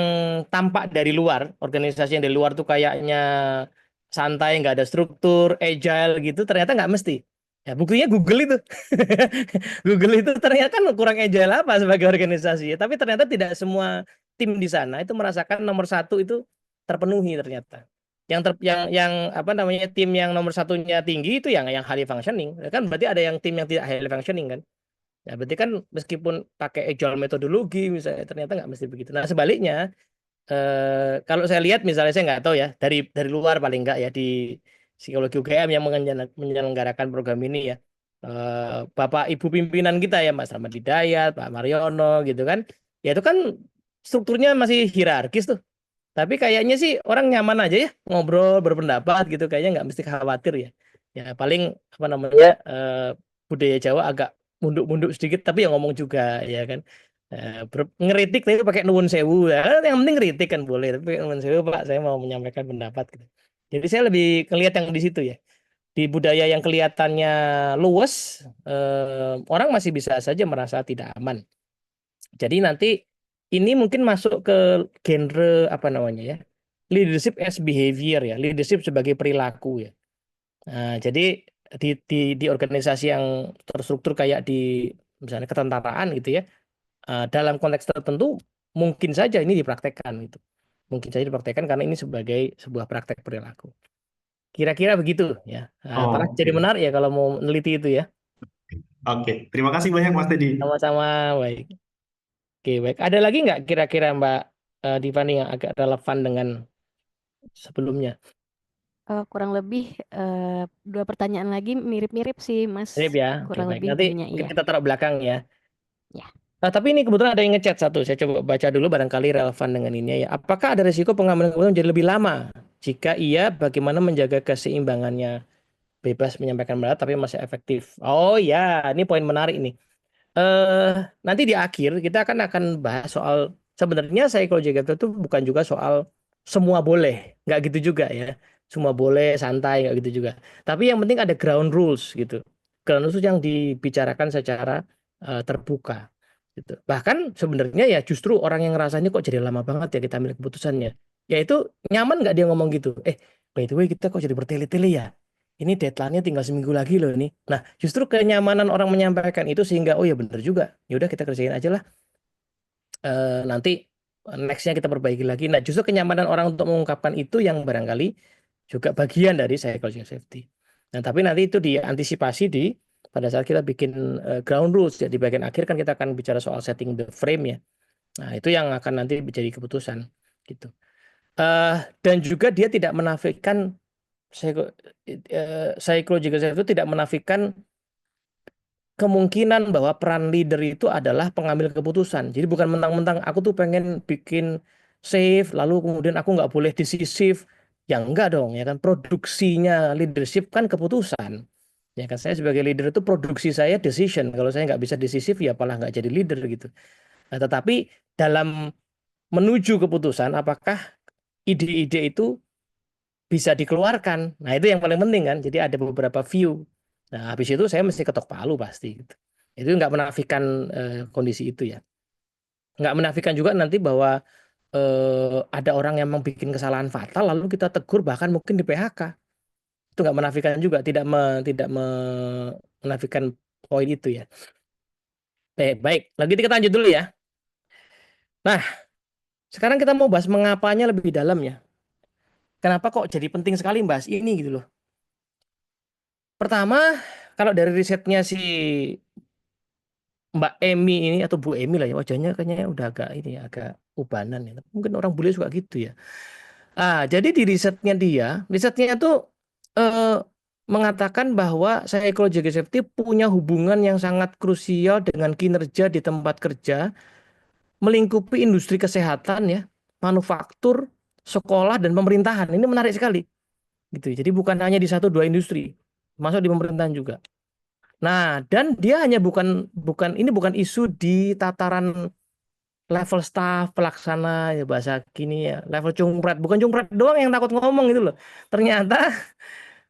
Speaker 1: tampak dari luar, organisasi yang dari luar tuh kayaknya santai, nggak ada struktur, agile gitu, ternyata nggak mesti. Ya buktinya Google itu. Google itu ternyata kan kurang agile apa sebagai organisasi ya. Tapi ternyata tidak semua tim di sana itu merasakan nomor satu itu terpenuhi ternyata. Yang apa namanya tim yang nomor satunya tinggi itu yang highly functioning. Ya kan berarti ada yang tim yang tidak highly functioning kan. Ya, berarti kan meskipun pakai agile metodologi misalnya ternyata nggak mesti begitu. Nah, sebaliknya kalau saya lihat misalnya saya nggak tahu ya dari luar paling nggak ya di psikologi UGM yang menyelenggarakan program ini ya. Bapak Ibu pimpinan kita ya Mas Rahmat Hidayat, Pak Mariono gitu kan. Ya itu kan strukturnya masih hierarkis tuh. Tapi kayaknya sih orang nyaman aja ya ngobrol berpendapat gitu kayaknya nggak mesti khawatir ya. Ya paling apa namanya budaya Jawa agak munduk-munduk sedikit tapi yang ngomong juga ya kan. Ngeritik tapi pakai nuwun sewu ya. Yang penting ngeritik kan boleh tapi pakai nuwun sewu Pak saya mau menyampaikan pendapat gitu. Jadi saya lebih ngelihat yang di situ ya. Di budaya yang kelihatannya luwes orang masih bisa saja merasa tidak aman. Jadi nanti ini mungkin masuk ke genre apa namanya ya, leadership as behavior ya, leadership sebagai perilaku ya. Nah, jadi di organisasi yang terstruktur kayak di misalnya ketentaraan gitu ya, dalam konteks tertentu mungkin saja ini dipraktekkan gitu. Mungkin saja dipraktekkan karena ini sebagai sebuah praktek perilaku. Kira-kira begitu ya. Nah, Pak,
Speaker 6: Oh,
Speaker 1: jadi
Speaker 6: oke.
Speaker 1: menarik ya kalau mau meneliti itu ya.
Speaker 6: Oke, terima kasih banyak Mas Teddy.
Speaker 1: Sama-sama baik. Oke, baik. Ada lagi nggak kira-kira Mbak Divani yang agak relevan dengan sebelumnya?
Speaker 5: Kurang lebih dua pertanyaan lagi mirip-mirip sih, Mas.
Speaker 1: Sip ya. Oke,
Speaker 5: Kurang
Speaker 1: baik.
Speaker 5: lebih
Speaker 1: Nanti
Speaker 5: ininya,
Speaker 1: mungkin
Speaker 5: iya.
Speaker 1: kita taruh belakang ya.
Speaker 5: Ya.
Speaker 1: Nah, tapi ini kebetulan ada yang ngechat satu. Saya coba baca dulu barangkali relevan dengan ini ya. Apakah ada risiko pengambilan keputusan menjadi lebih lama? Jika iya, bagaimana menjaga keseimbangannya? Bebas menyampaikan pendapat tapi masih efektif. Oh ya, ini poin menarik nih. Nanti di akhir kita akan bahas soal sebenarnya psikologi itu bukan juga soal semua boleh, nggak gitu juga ya. Semua boleh, santai, nggak gitu juga. Tapi yang penting ada ground rules gitu. Ground rules yang dibicarakan secara terbuka. Gitu. Bahkan sebenarnya ya justru orang yang ngerasa ini kok jadi lama banget ya kita ambil keputusannya. Ya itu nyaman nggak dia ngomong gitu. By the way kita kok jadi bertele-tele ya. Ini deadline-nya tinggal seminggu lagi loh ini. Nah, justru kenyamanan orang menyampaikan itu sehingga oh ya bener juga. Ya udah kita kerjain aja lah. Nanti next-nya kita perbaiki lagi. Nah, justru kenyamanan orang untuk mengungkapkan itu yang barangkali juga bagian dari psychological safety. Nah, tapi nanti itu diantisipasi pada saat kita bikin ground rules ya di bagian akhir kan kita akan bicara soal setting the frame ya. Nah, itu yang akan nanti menjadi keputusan gitu. Dan juga dia tidak menafikan psychological safety itu tidak menafikan kemungkinan bahwa peran leader itu adalah pengambil keputusan. Jadi bukan mentang-mentang aku tuh pengen bikin safe, lalu kemudian aku nggak boleh decisif. Ya enggak dong, ya kan produksinya leadership kan keputusan. Ya kan saya sebagai leader itu produksi saya decision. Kalau saya nggak bisa decisif ya apalah nggak jadi leader gitu. Nah, tetapi dalam menuju keputusan, apakah ide-ide itu bisa dikeluarkan? Nah, itu yang paling penting kan. Jadi ada beberapa view. Nah, habis itu saya mesti ketok palu pasti gitu. Itu nggak menafikan kondisi itu ya. Nggak menafikan juga nanti bahwa ada orang yang membuat kesalahan fatal lalu kita tegur bahkan mungkin di PHK. Itu nggak menafikan juga, tidak menafikan poin itu ya. Baik, lagi kita lanjut dulu ya. Nah, sekarang kita mau bahas mengapanya lebih dalam ya. Kenapa kok jadi penting sekali bahas ini gitu loh. Pertama, kalau dari risetnya si Mbak Emi ini atau Bu Emi lah ya, wajahnya kayaknya udah agak ini ya, agak ubanan ya. Mungkin orang bule suka gitu ya. Jadi di risetnya tuh eh, mengatakan bahwa psychological safety punya hubungan yang sangat krusial dengan kinerja di tempat kerja, melingkupi industri kesehatan ya, manufaktur, sekolah dan pemerintahan. Ini menarik sekali, gitu. Jadi bukan hanya di satu dua industri, masuk di pemerintahan juga. Nah, dan dia hanya ini bukan isu di tataran level staff, pelaksana ya bahasa kini ya, level cungpret, bukan cungpret doang yang takut ngomong gitu loh. Ternyata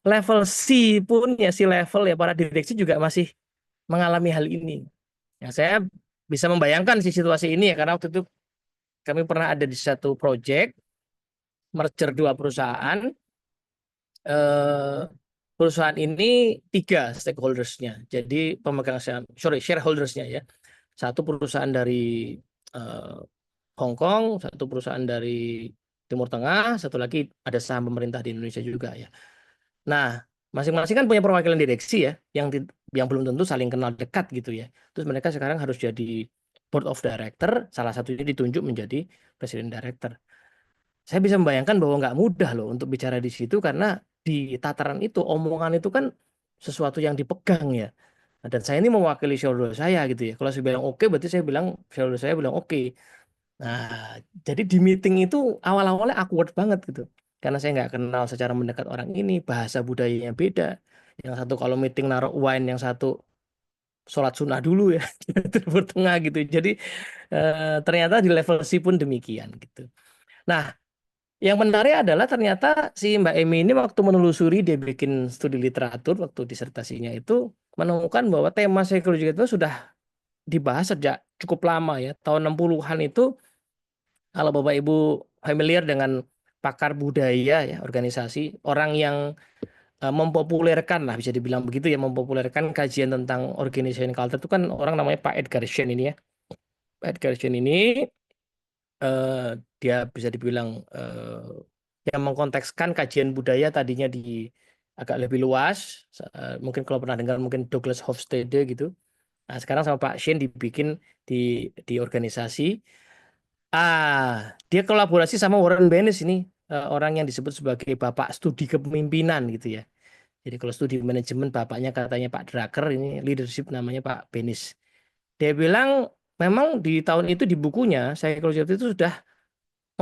Speaker 1: level C pun ya si level ya para direksi juga masih mengalami hal ini. Ya saya bisa membayangkan si situasi ini ya karena waktu itu kami pernah ada di satu project merger dua perusahaan. Perusahaan ini 3 stakeholdersnya. Jadi pemegang saham, shareholdersnya ya. Satu perusahaan dari Hong Kong, satu perusahaan dari Timur Tengah, satu lagi ada saham pemerintah di Indonesia juga ya. Nah, masing-masing kan punya perwakilan direksi ya, yang belum tentu saling kenal dekat gitu ya. Terus mereka sekarang harus jadi board of director, salah satunya ditunjuk menjadi presiden director. Saya bisa membayangkan bahwa nggak mudah loh untuk bicara di situ karena di tataran itu omongan itu kan sesuatu yang dipegang ya. Nah, dan saya ini mewakili shareholder saya gitu ya. Kalau saya bilang oke, berarti saya bilang shareholder saya bilang oke. Nah, jadi di meeting itu awal-awalnya awkward banget gitu. Karena saya nggak kenal secara mendekat orang ini, bahasa budayanya beda. Yang satu kalau meeting naruh wine, yang satu sholat sunnah dulu ya, di Timur Tengah gitu. Jadi ternyata di level C pun demikian gitu. Nah, yang menarik adalah ternyata si Mbak Emi ini waktu menelusuri dia bikin studi literatur waktu disertasinya itu menemukan bahwa tema psikologi itu sudah dibahas sejak cukup lama ya. Tahun 60-an itu kalau Bapak Ibu familiar dengan pakar budaya ya, organisasi, orang yang mempopulerkan lah bisa dibilang begitu ya, mempopulerkan kajian tentang organization culture itu kan orang namanya Pak Edgar Schein ini ya. Pak Edgar Schein ini dia bisa dibilang yang mengkontekskan kajian budaya tadinya di agak lebih luas. Mungkin kalau pernah dengar mungkin Douglas Hofstede gitu. Nah, sekarang sama Pak Schein dibikin di organisasi. Dia kolaborasi sama Warren Bennis ini, orang yang disebut sebagai bapak studi kepemimpinan gitu ya. Jadi kalau studi manajemen bapaknya katanya Pak Drucker, ini leadership namanya Pak Bennis. Dia bilang memang di tahun itu di bukunya Psychology itu sudah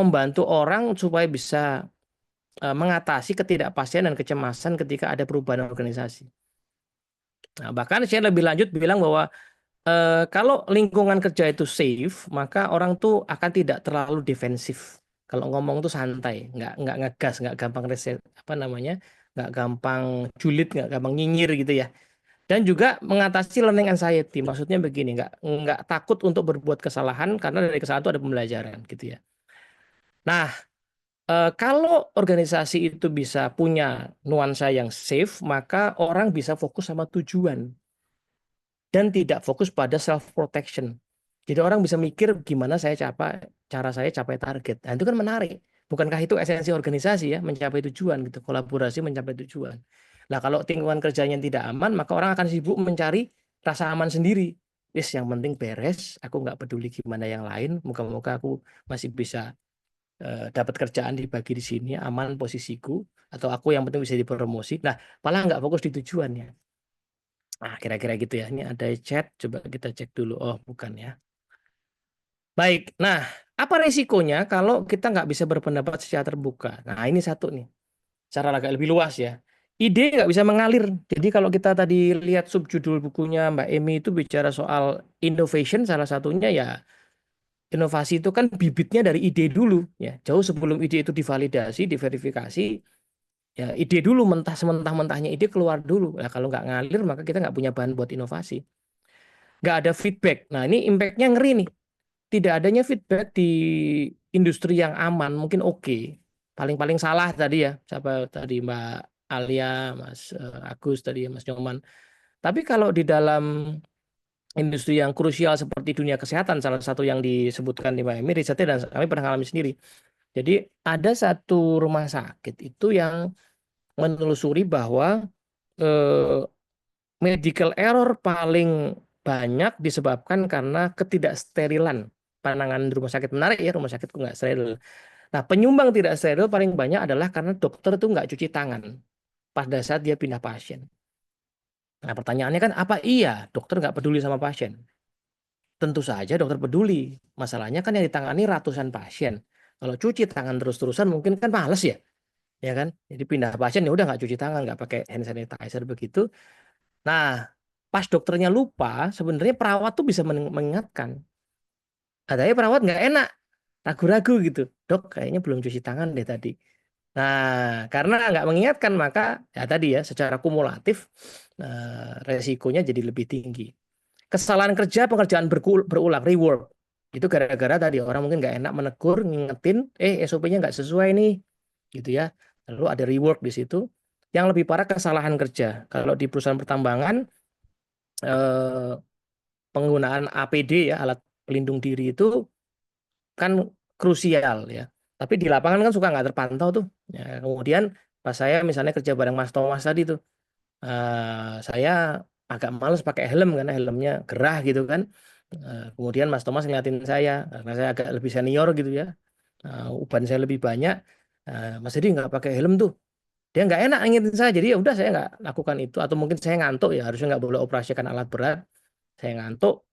Speaker 1: membantu orang supaya bisa mengatasi ketidakpastian dan kecemasan ketika ada perubahan organisasi. Nah, bahkan saya lebih lanjut bilang bahwa kalau lingkungan kerja itu safe, maka orang tuh akan tidak terlalu defensif. Kalau ngomong tuh santai, nggak ngegas, nggak gampang nggak gampang julid, nggak gampang nyinyir gitu ya. Dan juga mengatasi learning anxiety, maksudnya begini, nggak takut untuk berbuat kesalahan karena dari kesalahan itu ada pembelajaran gitu ya. Nah, kalau organisasi itu bisa punya nuansa yang safe, maka orang bisa fokus sama tujuan dan tidak fokus pada self protection. Jadi orang bisa mikir gimana cara saya capai target. Nah, itu kan menarik. Bukankah itu esensi organisasi ya, mencapai tujuan gitu, kolaborasi mencapai tujuan. Nah, kalau lingkungan kerjanya tidak aman, maka orang akan sibuk mencari rasa aman sendiri. Yang penting beres, aku nggak peduli gimana yang lain. Moga-moga aku masih bisa dapat kerjaan dibagi di sini, aman posisiku, atau aku yang penting bisa dipromosi. Nah, malah nggak fokus di tujuannya. Nah, kira-kira gitu ya. Ini ada chat, coba kita cek dulu. Oh, bukan ya. Baik, nah apa resikonya kalau kita nggak bisa berpendapat secara terbuka? Nah ini satu nih, cara agak lebih luas ya. Ide nggak bisa mengalir. Jadi kalau kita tadi lihat subjudul bukunya Mbak Emi itu bicara soal innovation, salah satunya ya inovasi itu kan bibitnya dari ide dulu ya. Jauh sebelum ide itu divalidasi, diverifikasi, ya ide dulu mentah sementah-mentahnya ide keluar dulu. Nah kalau nggak ngalir maka kita nggak punya bahan buat inovasi. Nggak ada feedback. Nah ini impactnya ngeri nih. Tidak adanya feedback di industri yang aman mungkin oke. Paling-paling salah tadi ya, siapa tadi Mbak Alia, Mas Agus tadi ya, Mas Nyoman. Tapi kalau di dalam industri yang krusial seperti dunia kesehatan, salah satu yang disebutkan di Mbak Emi, risetnya dan kami pernah alami sendiri. Jadi ada satu rumah sakit itu yang menelusuri bahwa eh, medical error paling banyak disebabkan karena ketidaksterilan penanganan di rumah sakit. Menarik ya, rumah sakitku nggak steril. Nah, penyumbang tidak steril paling banyak adalah karena dokter itu nggak cuci tangan pada saat dia pindah pasien. Nah, pertanyaannya kan apa iya dokter nggak peduli sama pasien? Tentu saja dokter peduli. Masalahnya kan yang ditangani ratusan pasien. Kalau cuci tangan terus-terusan mungkin kan males ya kan? Jadi pindah pasien ya udah nggak cuci tangan, nggak pakai hand sanitizer begitu. Nah, pas dokternya lupa, sebenarnya perawat tuh bisa mengingatkan. Katanya perawat nggak enak, ragu-ragu gitu. Dok, kayaknya belum cuci tangan deh tadi. Nah, karena nggak mengingatkan, maka ya tadi ya, secara kumulatif resikonya jadi lebih tinggi. Kesalahan kerja, pekerjaan berulang, rework. Itu gara-gara tadi orang mungkin nggak enak menegur, ngingetin, SOP-nya nggak sesuai nih, gitu ya. Lalu ada rework di situ. Yang lebih parah kesalahan kerja. Kalau di perusahaan pertambangan, eh, penggunaan APD ya, alat pelindung diri itu kan krusial ya. Tapi di lapangan kan suka nggak terpantau tuh. Ya, kemudian pas saya misalnya kerja bareng Mas Thomas tadi tuh, saya agak males pakai helm karena helmnya gerah gitu kan. Kemudian Mas Thomas ngeliatin saya karena saya agak lebih senior gitu ya. Uban saya lebih banyak. Mas Edi nggak pakai helm tuh. Dia nggak enak ngingetin saya. Jadi ya udah saya nggak lakukan itu. Atau mungkin saya ngantuk ya harusnya nggak boleh operasikan alat berat. Saya ngantuk.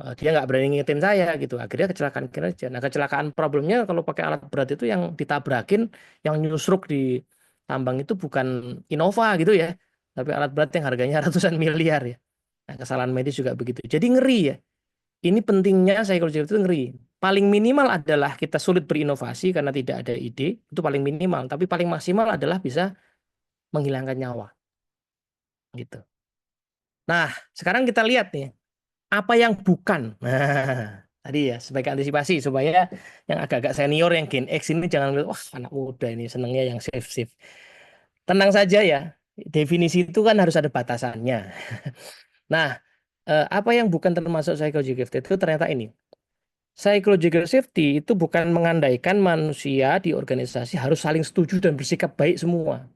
Speaker 1: Dia nggak berani ngingetin saya gitu. Akhirnya kecelakaan kerja. Nah kecelakaan problemnya kalau pakai alat berat itu yang ditabrakin, yang nyusruk di tambang itu bukan Innova gitu ya, tapi alat berat yang harganya ratusan miliar ya. Nah kesalahan medis juga begitu. Jadi ngeri ya. Ini pentingnya psikologi itu ngeri. Paling minimal adalah kita sulit berinovasi karena tidak ada ide, itu paling minimal. Tapi paling maksimal adalah bisa menghilangkan nyawa gitu. Nah sekarang kita lihat nih. Apa yang bukan. Nah, tadi ya sebagai antisipasi supaya yang agak-agak senior yang Gen X ini jangan bilang, wah anak muda ini senangnya yang safe. Tenang saja ya. Definisi itu kan harus ada batasannya. Nah, apa yang bukan termasuk psychological safety itu ternyata ini. Psychological safety itu bukan mengandaikan manusia di organisasi harus saling setuju dan bersikap baik semua.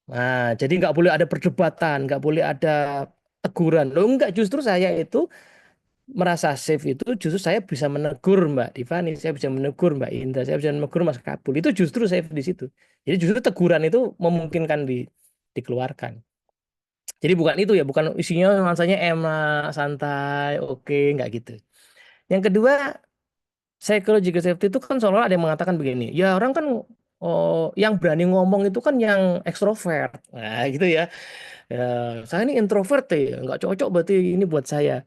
Speaker 1: Nah, jadi nggak boleh ada perdebatan, nggak boleh ada teguran. Loh, enggak, justru saya itu merasa safe itu justru saya bisa menegur Mbak Tiffany, saya bisa menegur Mbak Indra, saya bisa menegur Mas Kabul. Itu justru safe di situ. Jadi justru teguran itu memungkinkan dikeluarkan. Jadi bukan itu ya, bukan isinya nuansanya enak, santai, oke, nggak gitu. Yang kedua, psychological safety itu kan seolah ada yang mengatakan begini, ya orang kan yang berani ngomong itu kan yang ekstrovert. Nah, gitu ya. Ya, saya ini introvert ya, nggak cocok berarti ini buat saya.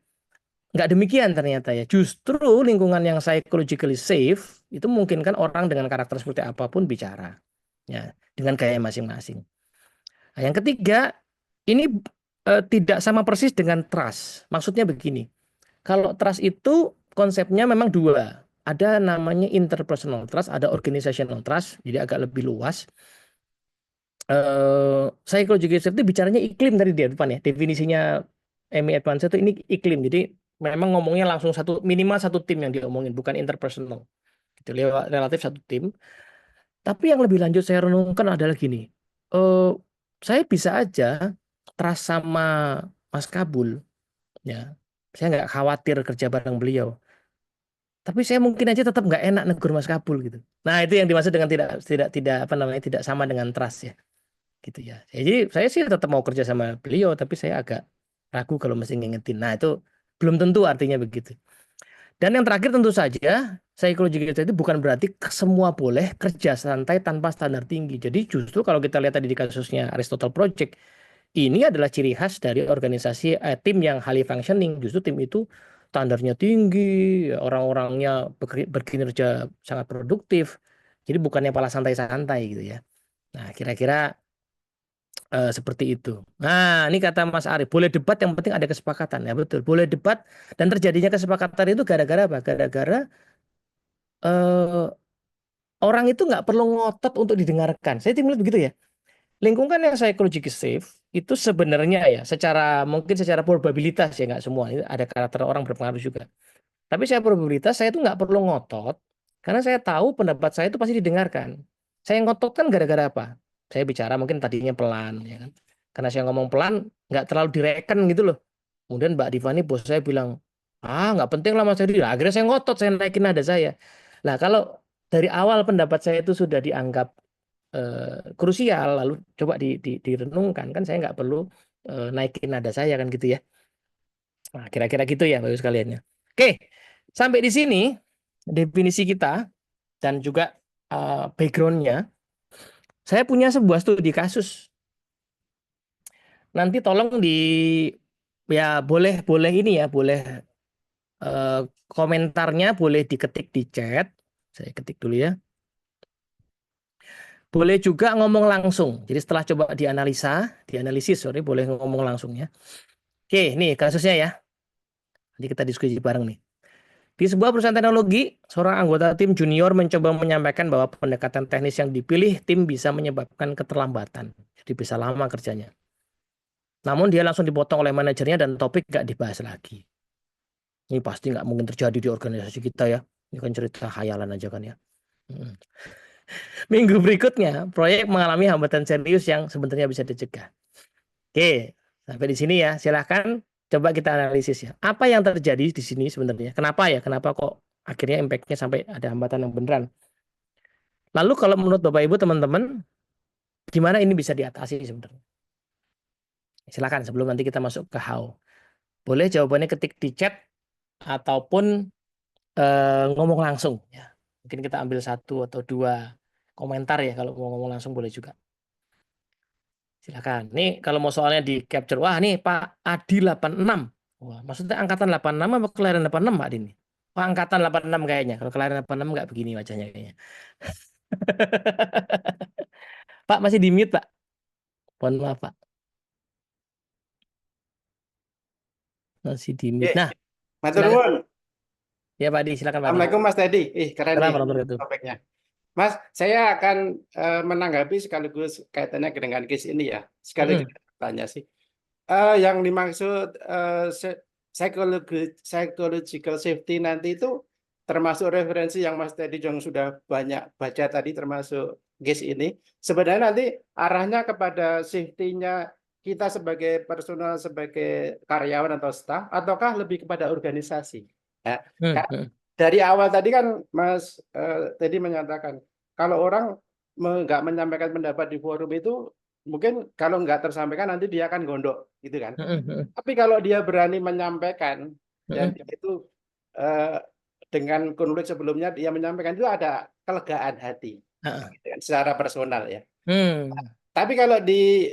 Speaker 1: Nggak demikian ternyata ya. Justru lingkungan yang psychologically safe itu memungkinkan orang dengan karakter seperti apapun bicara. Ya, dengan gaya masing-masing. Nah, yang ketiga, ini tidak sama persis dengan trust. Maksudnya begini. Kalau trust itu konsepnya memang dua. Ada namanya interpersonal trust, ada organizational trust, jadi agak lebih luas. Psychological safety bicaranya iklim tadi di depan ya. Definisinya Amy Advance itu ini iklim. Jadi memang ngomongnya langsung minimal satu tim yang diomongin, bukan interpersonal. Gitu, relatif satu tim. Tapi yang lebih lanjut saya renungkan adalah gini. Saya bisa aja trust sama Mas Kabul, ya. Saya nggak khawatir kerja bareng beliau. Tapi saya mungkin aja tetap nggak enak negur Mas Kabul gitu. Nah itu yang dimaksud dengan tidak apa namanya tidak sama dengan trust ya, gitu ya. Jadi saya sih tetap mau kerja sama beliau, tapi saya agak ragu kalau mesti ngingetin. Nah, itu belum tentu artinya begitu. Dan yang terakhir tentu saja psychological safety bukan berarti semua boleh kerja santai tanpa standar tinggi. Jadi justru kalau kita lihat tadi di kasusnya Aristotle Project, ini adalah ciri khas dari organisasi tim yang highly functioning. Justru tim itu standarnya tinggi, orang-orangnya berkinerja sangat produktif. Jadi bukannya malah santai-santai gitu ya. Nah, kira-kira seperti itu. Nah, ini kata Mas Arief, boleh debat yang penting ada kesepakatan. Ya betul, boleh debat dan terjadinya kesepakatan itu gara-gara apa? Gara-gara orang itu nggak perlu ngotot untuk didengarkan. Saya melihat begitu ya. Lingkungan yang psychological safe itu sebenarnya ya, mungkin secara probabilitas ya, nggak semua. Ini ada karakter orang berpengaruh juga. Tapi saya probabilitas saya itu nggak perlu ngotot karena saya tahu pendapat saya itu pasti didengarkan. Saya ngotot kan gara-gara apa? Saya bicara mungkin tadinya pelan, ya kan? Karena saya ngomong pelan, nggak terlalu direken gitu loh. Kemudian Mbak Divani bos saya bilang, nggak penting lah Mas Hedi. Akhirnya saya ngotot, saya naikin nada saya. Nah kalau dari awal pendapat saya itu sudah dianggap krusial, lalu coba direnungkan, kan saya nggak perlu naikin nada saya kan gitu ya. Nah kira-kira gitu ya Bapak sekalian ya. Oke, sampai di sini definisi kita dan juga backgroundnya. Saya punya sebuah studi kasus. Nanti tolong boleh ini ya, boleh komentarnya boleh diketik di chat. Saya ketik dulu ya. Boleh juga ngomong langsung. Jadi setelah coba dianalisis, boleh ngomong langsung ya. Oke, nih kasusnya ya. Nanti kita diskusi bareng nih. Di sebuah perusahaan teknologi, seorang anggota tim junior mencoba menyampaikan bahwa pendekatan teknis yang dipilih tim bisa menyebabkan keterlambatan. Jadi bisa lama kerjanya. Namun dia langsung dipotong oleh manajernya dan topik nggak dibahas lagi. Ini pasti nggak mungkin terjadi di organisasi kita ya. Ini kan cerita khayalan aja kan ya. Minggu berikutnya, proyek mengalami hambatan serius yang sebenarnya bisa dicegah. Oke, sampai di sini ya. Silahkan coba kita analisis ya. Apa yang terjadi di sini sebenarnya? Kenapa ya? Kenapa kok akhirnya impact-nya sampai ada hambatan yang beneran? Lalu kalau menurut Bapak Ibu teman-teman, gimana ini bisa diatasi sebenarnya? Silahkan sebelum nanti kita masuk ke how. Boleh jawabannya ketik di chat ataupun ngomong langsung ya. Mungkin kita ambil 1 atau 2 komentar ya, kalau mau ngomong langsung boleh juga. Silakan. Nih kalau mau soalnya di capture, wah nih Pak Adi 86. Wah, maksudnya angkatan 86 apa kelahiran 86 Pak Adi nih? Wah, angkatan 86 kayaknya. Kalau kelahiran 86 nggak begini wajahnya kayaknya. Pak masih di mute Pak. Mohon maaf Pak. Masih di mute. Nah,
Speaker 7: Matur nuwun.
Speaker 1: Ya Pak Adi, silakan Pak Adi.
Speaker 7: Assalamualaikum Mas Teddy. Keren nih
Speaker 1: Assalamualaikum.
Speaker 7: topiknya. Mas, saya akan menanggapi sekaligus kaitannya dengan case ini ya. Sekaligus tanya sih. Yang dimaksud psychological safety nanti itu termasuk referensi yang Mas Teddy Jong sudah banyak baca tadi, termasuk case ini. Sebenarnya nanti arahnya kepada safety-nya kita sebagai personal, sebagai karyawan atau staff, ataukah lebih kepada organisasi? Ya, dari awal tadi kan Mas tadi menyatakan kalau orang nggak menyampaikan pendapat di forum itu mungkin kalau nggak tersampaikan nanti dia akan gondok gitu kan. Tapi kalau dia berani menyampaikan dan itu dengan konflik sebelumnya dia menyampaikan itu ada kelegaan hati gitu kan, secara personal ya. Tapi kalau di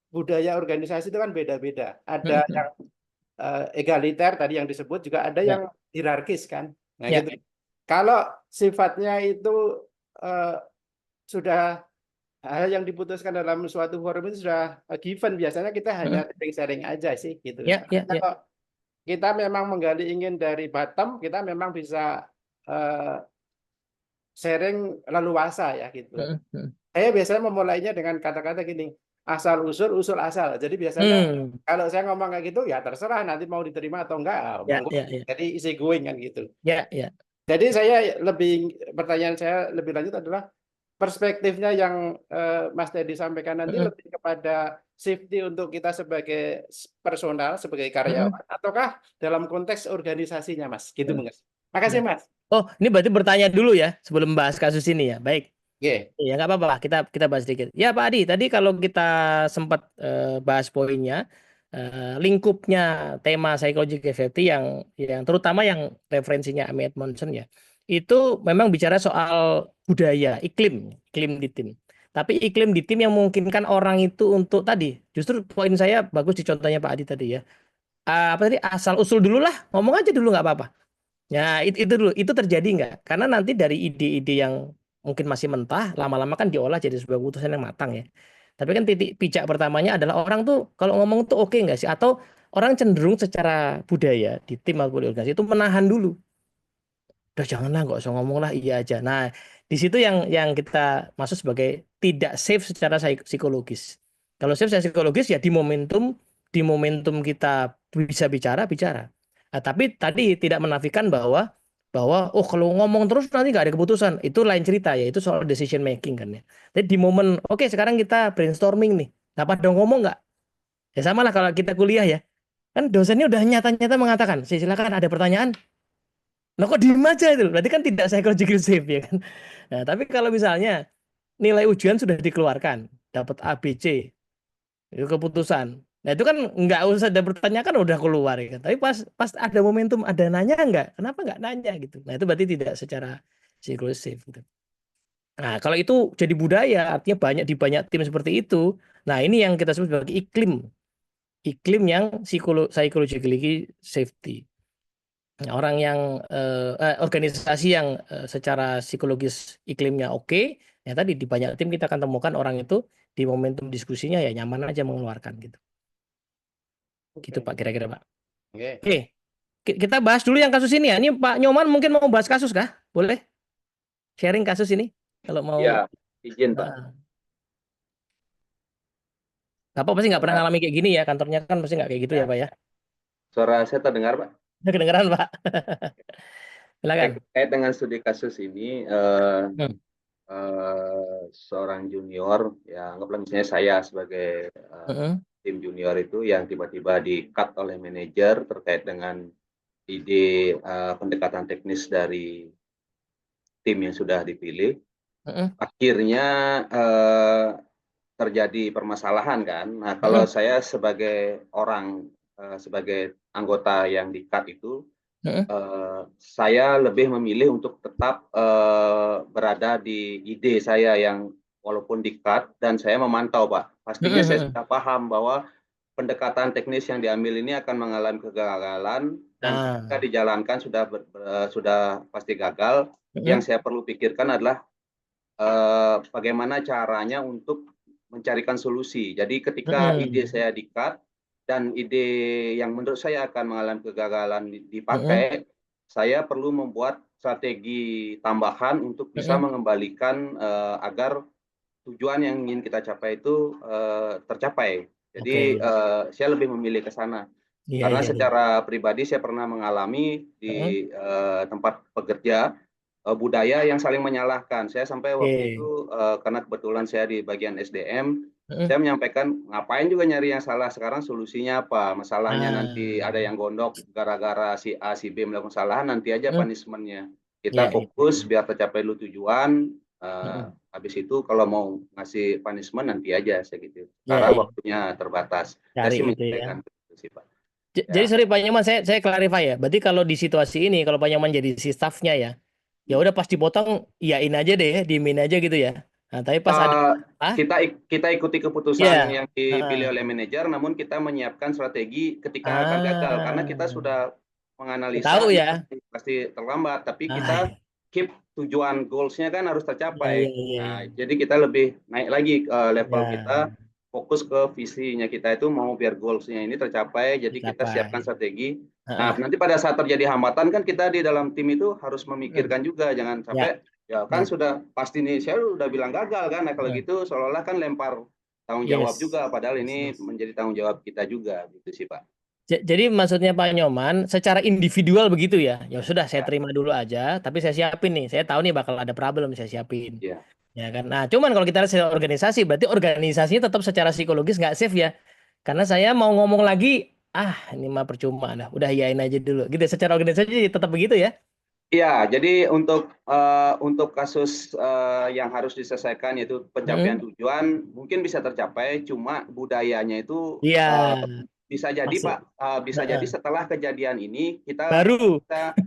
Speaker 7: budaya organisasi itu kan beda-beda. Ada yang egaliter tadi yang disebut, juga ada yang hierarkis kan. Nah, gitu. Kalau sifatnya itu sudah hal yang diputuskan dalam suatu forum itu sudah given, biasanya kita hanya sharing aja sih gitu. Kalau kita memang menggali ingin dari bottom, kita memang bisa sharing leluasa ya gitu. Saya biasanya memulainya dengan kata-kata gini, asal usul asal. Jadi biasanya kalau saya ngomong kayak gitu ya terserah nanti mau diterima atau enggak. Jadi easy going kan gitu. Jadi pertanyaan saya lebih lanjut adalah perspektifnya yang Mas Teddy sampaikan nanti lebih kepada safety untuk kita sebagai personal, sebagai karyawan, ataukah dalam konteks organisasinya Mas? Gitu Mas. Makasih Mas.
Speaker 1: Oh, ini berarti bertanya dulu ya sebelum bahas kasus ini ya. Baik. Ya nggak apa-apa, kita bahas sedikit. Ya Pak Adi, tadi kalau kita sempat bahas poinnya, lingkupnya tema psychological safety yang terutama yang referensinya Amy Edmondson ya, itu memang bicara soal budaya, iklim di tim. Tapi iklim di tim yang memungkinkan orang itu untuk tadi, justru poin saya bagus di contohnya Pak Adi tadi ya. Apa tadi, asal usul dulu lah, ngomong aja dulu nggak apa-apa. Ya itu dulu, itu terjadi nggak? Karena nanti dari ide-ide yang mungkin masih mentah, lama-lama kan diolah jadi sebuah keputusan yang matang ya. Tapi kan titik pijak pertamanya adalah orang tuh kalau ngomong tuh oke nggak sih? Atau orang cenderung secara budaya di tim maupun di organisasi itu menahan dulu. Udah janganlah, nggak usah ngomong lah, iya aja. Nah, di situ yang kita masuk sebagai tidak safe secara psikologis. Kalau safe secara psikologis ya di momentum kita bisa bicara. Nah, tapi tadi tidak menafikan bahwa oh kalau ngomong terus nanti nggak ada keputusan. Itu lain cerita ya, itu soal decision making kan ya. Jadi di momen oke sekarang kita brainstorming nih. Dapat dong ngomong nggak? Ya sama lah kalau kita kuliah ya. Kan dosennya udah nyata-nyata mengatakan, silakan ada pertanyaan. Nah kok diem aja itu? Berarti kan tidak psychological safe ya kan. Nah, tapi kalau misalnya nilai ujian sudah dikeluarkan, dapat A, B, C, itu keputusan. Nah itu kan nggak usah ada pertanyaan kan udah keluar ya kan. Tapi pas ada momentum ada nanya nggak? Kenapa nggak nanya gitu? Nah itu berarti tidak secara psychological safe gitu. Nah kalau itu jadi budaya, artinya di banyak tim seperti itu. Nah ini yang kita sebut sebagai iklim yang psychologically safety. Orang yang organisasi yang secara psikologis iklimnya oke, ya tadi di banyak tim kita akan temukan orang itu di momentum diskusinya ya nyaman aja mengeluarkan gitu. Gitu Pak kira-kira Pak. Oke. Kita bahas dulu yang kasus ini ya. Ini Pak Nyoman mungkin mau bahas kasus kah? Boleh? Sharing kasus ini kalau mau.
Speaker 4: Ya, izin Pak.
Speaker 1: Bapak pasti nggak pernah ngalami kayak gini ya, kantornya kan pasti nggak kayak gitu ya Pak ya.
Speaker 4: Suara saya terdengar Pak?
Speaker 1: Kedengeran Pak. Silakan.
Speaker 4: Terkait dengan studi kasus ini, seorang junior, ya anggaplah misalnya saya sebagai tim junior itu yang tiba-tiba di-cut oleh manajer terkait dengan ide pendekatan teknis dari tim yang sudah dipilih. Akhirnya terjadi permasalahan kan. Nah kalau saya sebagai orang, sebagai anggota yang di-cut itu, saya lebih memilih untuk tetap berada di ide saya yang walaupun di-cut, dan saya memantau Pak. Pastinya saya sudah paham bahwa pendekatan teknis yang diambil ini akan mengalami kegagalan dan ketika dijalankan sudah pasti gagal. Yang saya perlu pikirkan adalah bagaimana caranya untuk mencarikan solusi. Jadi ketika ide saya di-cut dan ide yang menurut saya akan mengalami kegagalan dipakai, saya perlu membuat strategi tambahan untuk bisa mengembalikan agar tujuan yang ingin kita capai itu tercapai. Jadi saya lebih memilih ke sana. Karena secara pribadi saya pernah mengalami di tempat pekerja budaya yang saling menyalahkan. Saya sampai waktu itu karena kebetulan saya di bagian SDM, saya menyampaikan ngapain juga nyari yang salah, sekarang solusinya apa? Masalahnya nanti ada yang gondok gara-gara si A si B melakukan kesalahan, nanti aja punishment-nya. Kita fokus biar tercapai dulu tujuan. Habis itu kalau mau ngasih punishment nanti aja saya gitu. Karena waktunya terbatas. Saya sih menyampaikan itu sih Pak.
Speaker 1: Jadi sorry Pak Nyoman, saya clarify ya. Berarti kalau di situasi ini kalau Pak Nyoman jadi si staffnya ya udah pas dipotong iyain aja deh, diemin aja gitu ya. Nah, tapi pas ada
Speaker 4: kita ikuti keputusan yang dipilih oleh manajer, namun kita menyiapkan strategi ketika akan gagal karena kita sudah menganalisa
Speaker 1: tahu ya
Speaker 4: pasti terlambat, tapi kita keep tujuan goals-nya kan harus tercapai. Nah, jadi kita lebih naik lagi level kita, fokus ke visinya kita itu mau biar goals-nya ini tercapai, jadi kita siapkan strategi. Nah, nanti pada saat terjadi hambatan kan kita di dalam tim itu harus memikirkan juga, jangan sampai ya kan sudah pasti nih saya udah bilang gagal kan. Nah, kalau gitu seolah-olah kan lempar tanggung jawab juga, padahal ini menjadi tanggung jawab kita juga gitu sih Pak.
Speaker 1: Jadi maksudnya Pak Nyoman secara individual begitu ya. Ya sudah saya terima dulu aja, tapi saya siapin nih. Saya tahu nih bakal ada problem, saya siapin. Ya kan. Nah, cuman kalau kita lihat organisasi, berarti organisasinya tetap secara psikologis nggak safe ya. Karena saya mau ngomong lagi, ini mah percuma dah. Udah iyain aja dulu. Gitu secara organisasi tetap begitu ya.
Speaker 4: Iya, jadi untuk kasus yang harus diselesaikan yaitu pencapaian tujuan mungkin bisa tercapai, cuma budayanya itu Bisa jadi
Speaker 1: Masuk.
Speaker 4: Pak, bisa jadi
Speaker 1: Heeh.
Speaker 4: setelah kejadian ini kita
Speaker 1: Baru.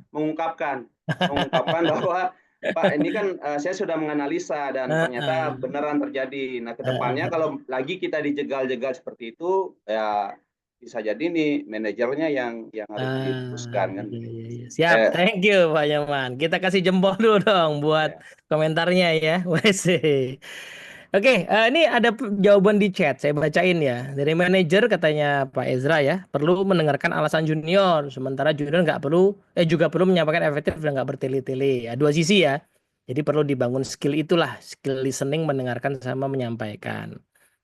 Speaker 4: mengungkapkan bahwa Pak ini kan saya sudah menganalisa dan ternyata
Speaker 1: Heeh.
Speaker 4: beneran terjadi. Nah, kedepannya
Speaker 1: Heeh.
Speaker 4: kalau lagi kita dijegal-jegal seperti itu, ya bisa jadi nih manajernya yang harus diputuskan kan.
Speaker 1: Iya. Siap,
Speaker 4: Eh,
Speaker 1: thank you Pak Nyoman. Kita kasih jempol dulu dong buat
Speaker 4: Ya.
Speaker 1: komentarnya ya. WC. Oke, ini ada jawaban di chat. Saya bacain ya. Dari manajer katanya Pak Ezra ya, perlu mendengarkan alasan junior. Sementara junior nggak perlu, juga perlu menyampaikan efektif dan nggak bertele-tele. Ya, dua sisi ya. Jadi perlu dibangun skill itulah, skill listening, mendengarkan sama menyampaikan.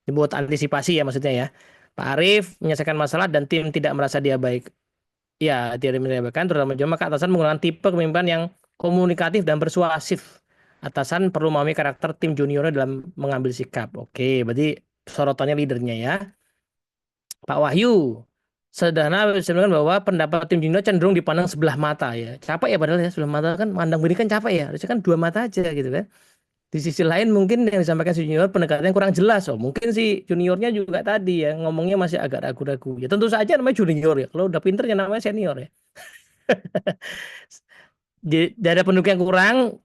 Speaker 1: Ini buat antisipasi ya maksudnya ya. Pak Arief menyelesaikan masalah dan tim tidak merasa dia baik. Ya, tidak menyampaikan, terutama juga maka atasan menggunakan tipe kepemimpinan yang komunikatif dan persuasif. Atasan perlu memahami karakter tim juniornya dalam mengambil sikap. Oke, berarti sorotannya leadernya ya. Pak Wahyu, sederhana sebenarnya bahwa pendapat tim junior cenderung dipandang sebelah mata ya. Capek ya padahal ya, sebelah mata kan mandang begini kan capek ya. Harusnya kan dua mata aja gitu kan. Di sisi lain mungkin yang disampaikan si junior pendekatannya kurang jelas. Oh, mungkin si juniornya juga tadi ya ngomongnya masih agak ragu-ragu. Ya tentu saja namanya junior ya. Kalau udah pinter ya namanya senior ya. Ada penduduk yang kurang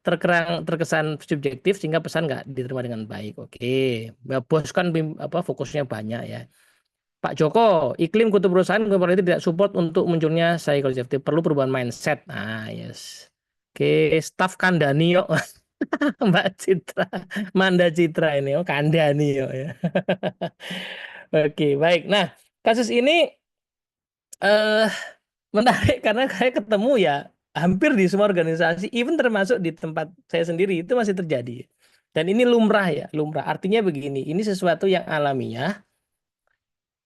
Speaker 1: terkesan subjektif sehingga pesan nggak diterima dengan baik. Oke, bos kan fokusnya banyak ya. Pak Joko, iklim kultur perusahaan korporatif tidak support untuk munculnya psychology safety, perlu perubahan mindset. Ah, yes. Oke, staff Kandani yuk. Mbak Citra, Manda Citra ini, Kandani yuk ya. Oke, baik. Nah, kasus ini menarik karena saya ketemu ya hampir di semua organisasi, even termasuk di tempat saya sendiri itu masih terjadi. Dan ini lumrah ya, lumrah. Artinya begini, ini sesuatu yang alamiah.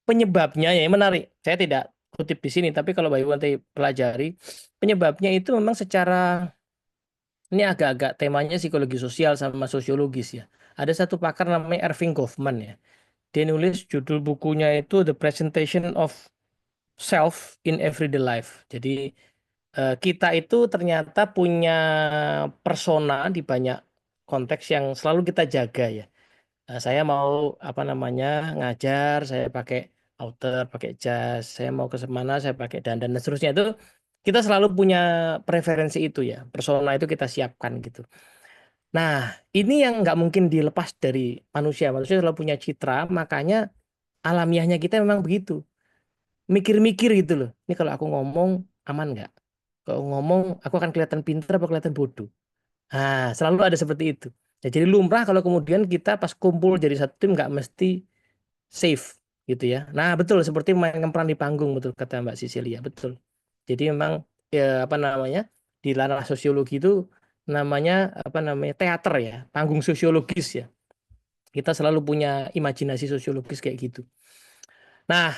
Speaker 1: Penyebabnya ya menarik. Saya tidak kutip di sini, tapi kalau Bapak Ibu nanti pelajari, penyebabnya itu memang secara ini agak-agak temanya psikologi sosial sama sosiologis ya. Ada satu pakar namanya Erving Goffman ya. Dia nulis judul bukunya itu The Presentation of Self in Everyday Life. Jadi kita itu ternyata punya persona di banyak konteks yang selalu kita jaga ya. Saya mau ngajar, saya pakai outer, pakai jas. Saya mau ke mana, saya pakai dandan dan seterusnya itu kita selalu punya preferensi itu ya. Persona itu kita siapkan gitu. Nah, ini yang nggak mungkin dilepas dari manusia. Manusia selalu punya citra, makanya alamiahnya kita memang begitu. Mikir-mikir gitu loh. Ini kalau aku ngomong aman nggak? Kalau ngomong aku akan kelihatan pintar apa kelihatan bodoh. Nah, selalu ada seperti itu. Ya, jadi lumrah kalau kemudian kita pas kumpul jadi satu tim nggak mesti safe gitu ya. Nah, betul seperti main peran di panggung, betul kata Mbak Sisilia, betul. Jadi memang ya di ranah sosiologi itu namanya teater ya, panggung sosiologis ya. Kita selalu punya imajinasi sosiologis kayak gitu. Nah,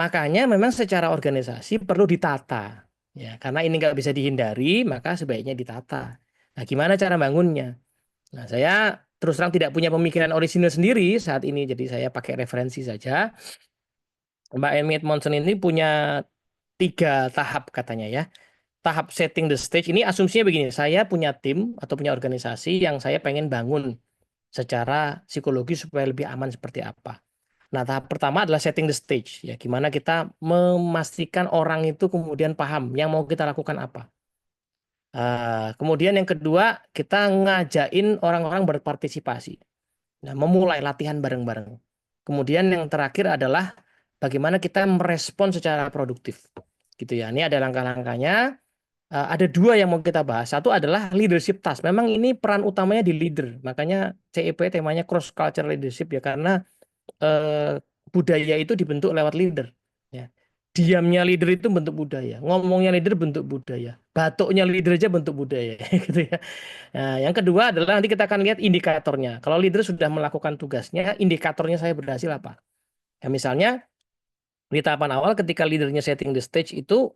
Speaker 1: makanya memang secara organisasi perlu ditata ya, karena ini nggak bisa dihindari, maka sebaiknya ditata. Nah, gimana cara bangunnya? Nah, saya terus terang tidak punya pemikiran orisinil sendiri saat ini, jadi saya pakai referensi saja. Mbak Amy Edmondson ini punya 3 tahap katanya ya. Tahap setting the stage ini asumsinya begini, saya punya tim atau punya organisasi yang saya pengen bangun secara psikologi supaya lebih aman seperti apa. Nah, tahap pertama adalah setting the stage ya, gimana kita memastikan orang itu kemudian paham yang mau kita lakukan apa. Kemudian yang kedua, kita ngajain orang-orang berpartisipasi. Nah, memulai latihan bareng-bareng. Kemudian yang terakhir adalah bagaimana kita merespon secara produktif. Gitu ya. Ini ada langkah-langkahnya. Ada 2 yang mau kita bahas. Satu adalah leadership task. Memang ini peran utamanya di leader. Makanya CEP temanya cross culture leadership ya, karena budaya itu dibentuk lewat leader. Ya. Diamnya leader itu bentuk budaya, ngomongnya leader bentuk budaya, batuknya leader aja bentuk budaya, gitu ya. Nah, yang kedua adalah nanti kita akan lihat indikatornya. Kalau leader sudah melakukan tugasnya, indikatornya saya berhasil apa? Ya, misalnya di tahapan awal ketika leadernya setting the stage itu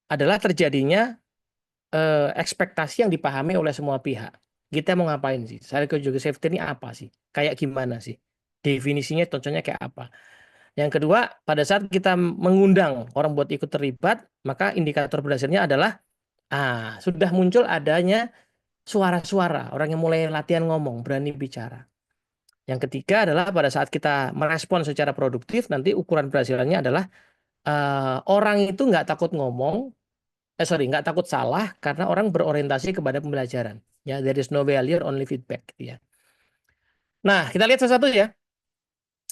Speaker 1: adalah terjadinya ekspektasi yang dipahami oleh semua pihak. Kita mau ngapain sih? Psychological safety ini apa sih? Kayak gimana sih? Definisinya, contohnya kayak apa? Yang kedua, pada saat kita mengundang orang buat ikut terlibat, maka indikator berhasilnya adalah sudah muncul adanya suara-suara, orang yang mulai latihan ngomong, berani bicara. Yang ketiga adalah pada saat kita merespon secara produktif, nanti ukuran berhasilannya adalah orang itu nggak takut ngomong, nggak takut salah karena orang berorientasi kepada pembelajaran. Ya, there is no failure, only feedback. Gitu ya. Nah, kita lihat satu-satu ya.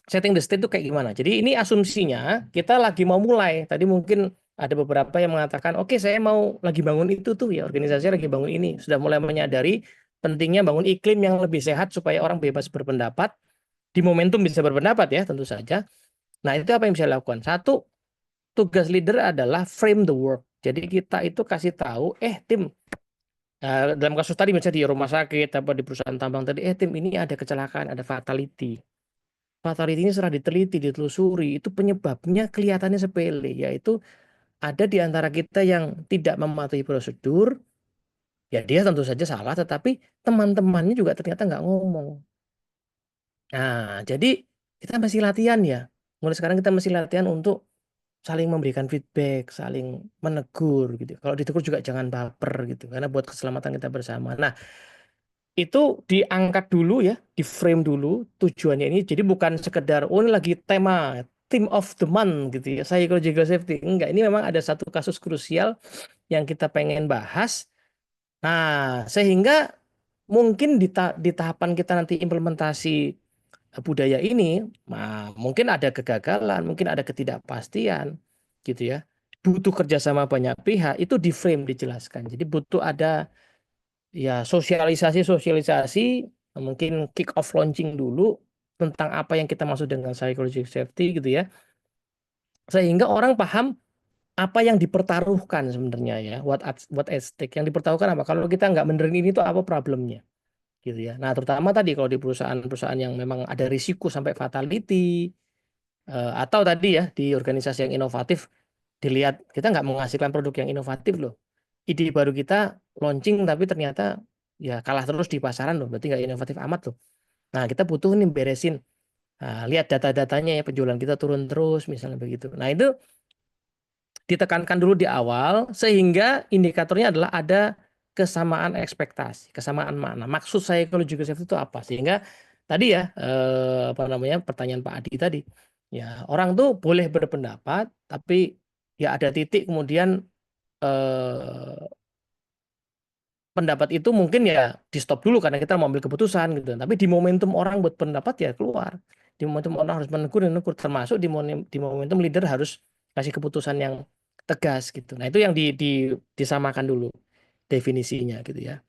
Speaker 1: Setting the state itu kayak gimana. Jadi ini asumsinya kita lagi mau mulai. Tadi mungkin ada beberapa yang mengatakan, oke, saya mau lagi bangun itu tuh ya, organisasi lagi bangun ini. Sudah mulai menyadari pentingnya bangun iklim yang lebih sehat supaya orang bebas berpendapat. Di momentum bisa berpendapat ya, tentu saja. Nah, itu apa yang bisa dilakukan? Satu, tugas leader adalah frame the work. Jadi kita itu kasih tahu, tim, dalam kasus tadi misalnya di rumah sakit atau di perusahaan tambang tadi, tim ini ada kecelakaan, ada fatality. Fatality ini setelah diteliti, ditelusuri, itu penyebabnya kelihatannya sepele, yaitu ada di antara kita yang tidak mematuhi prosedur, ya dia tentu saja salah, tetapi teman-temannya juga ternyata nggak ngomong. Nah, jadi kita masih latihan ya. Mulai sekarang kita masih latihan untuk saling memberikan feedback, saling menegur gitu. Kalau ditegur juga jangan baper gitu, karena buat keselamatan kita bersama. Nah, itu diangkat dulu ya, di frame dulu tujuannya ini. Jadi bukan sekedar ini lagi tema theme of the month gitu ya, psychological safety. Enggak, ini memang ada satu kasus krusial yang kita pengen bahas. Nah, sehingga mungkin di tahapan kita nanti implementasi budaya ini, mungkin ada kegagalan, mungkin ada ketidakpastian gitu ya. Butuh kerjasama banyak pihak, itu di frame dijelaskan. Jadi butuh ada ya sosialisasi, mungkin kick off launching dulu tentang apa yang kita maksud dengan psychological safety gitu ya, sehingga orang paham apa yang dipertaruhkan sebenarnya ya, what at stake, yang dipertaruhkan apa, kalau kita nggak benerin ini tuh apa problemnya gitu ya. Nah, terutama tadi kalau di perusahaan-perusahaan yang memang ada risiko sampai fatality, atau tadi ya di organisasi yang inovatif, dilihat kita nggak menghasilkan produk yang inovatif loh, ide baru kita launching tapi ternyata ya kalah terus di pasaran loh, berarti nggak inovatif amat loh. Nah, kita butuh nih beresin, lihat data-datanya ya, penjualan kita turun terus misalnya begitu. Nah, itu ditekankan dulu di awal sehingga indikatornya adalah ada kesamaan ekspektasi, kesamaan makna. Maksud saya psychological safety itu apa? Sehingga tadi ya pertanyaan Pak Adi tadi, ya orang tuh boleh berpendapat tapi ya ada titik kemudian pendapat itu mungkin ya di stop dulu karena kita mau ambil keputusan gitu. Tapi di momentum orang buat pendapat ya keluar. Di momentum orang harus menegur, termasuk di momentum leader harus kasih keputusan yang tegas gitu. Nah, itu yang disamakan dulu definisinya gitu ya.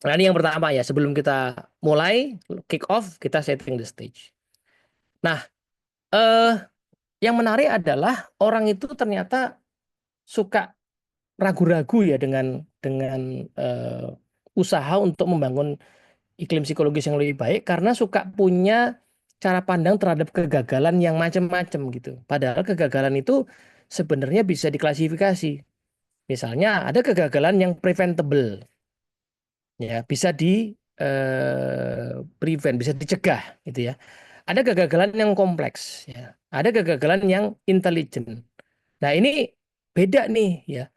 Speaker 1: Nah, ini yang pertama ya, sebelum kita mulai kick off, kita setting the stage. Nah, yang menarik adalah orang itu ternyata suka ragu-ragu ya dengan usaha untuk membangun iklim psikologis yang lebih baik karena suka punya cara pandang terhadap kegagalan yang macam-macam gitu. Padahal kegagalan itu sebenarnya bisa diklasifikasi. Misalnya ada kegagalan yang preventable, ya bisa prevent, bisa dicegah gitu ya. Ada kegagalan yang kompleks, ya. Ada kegagalan yang intelligent. Nah, ini beda nih ya.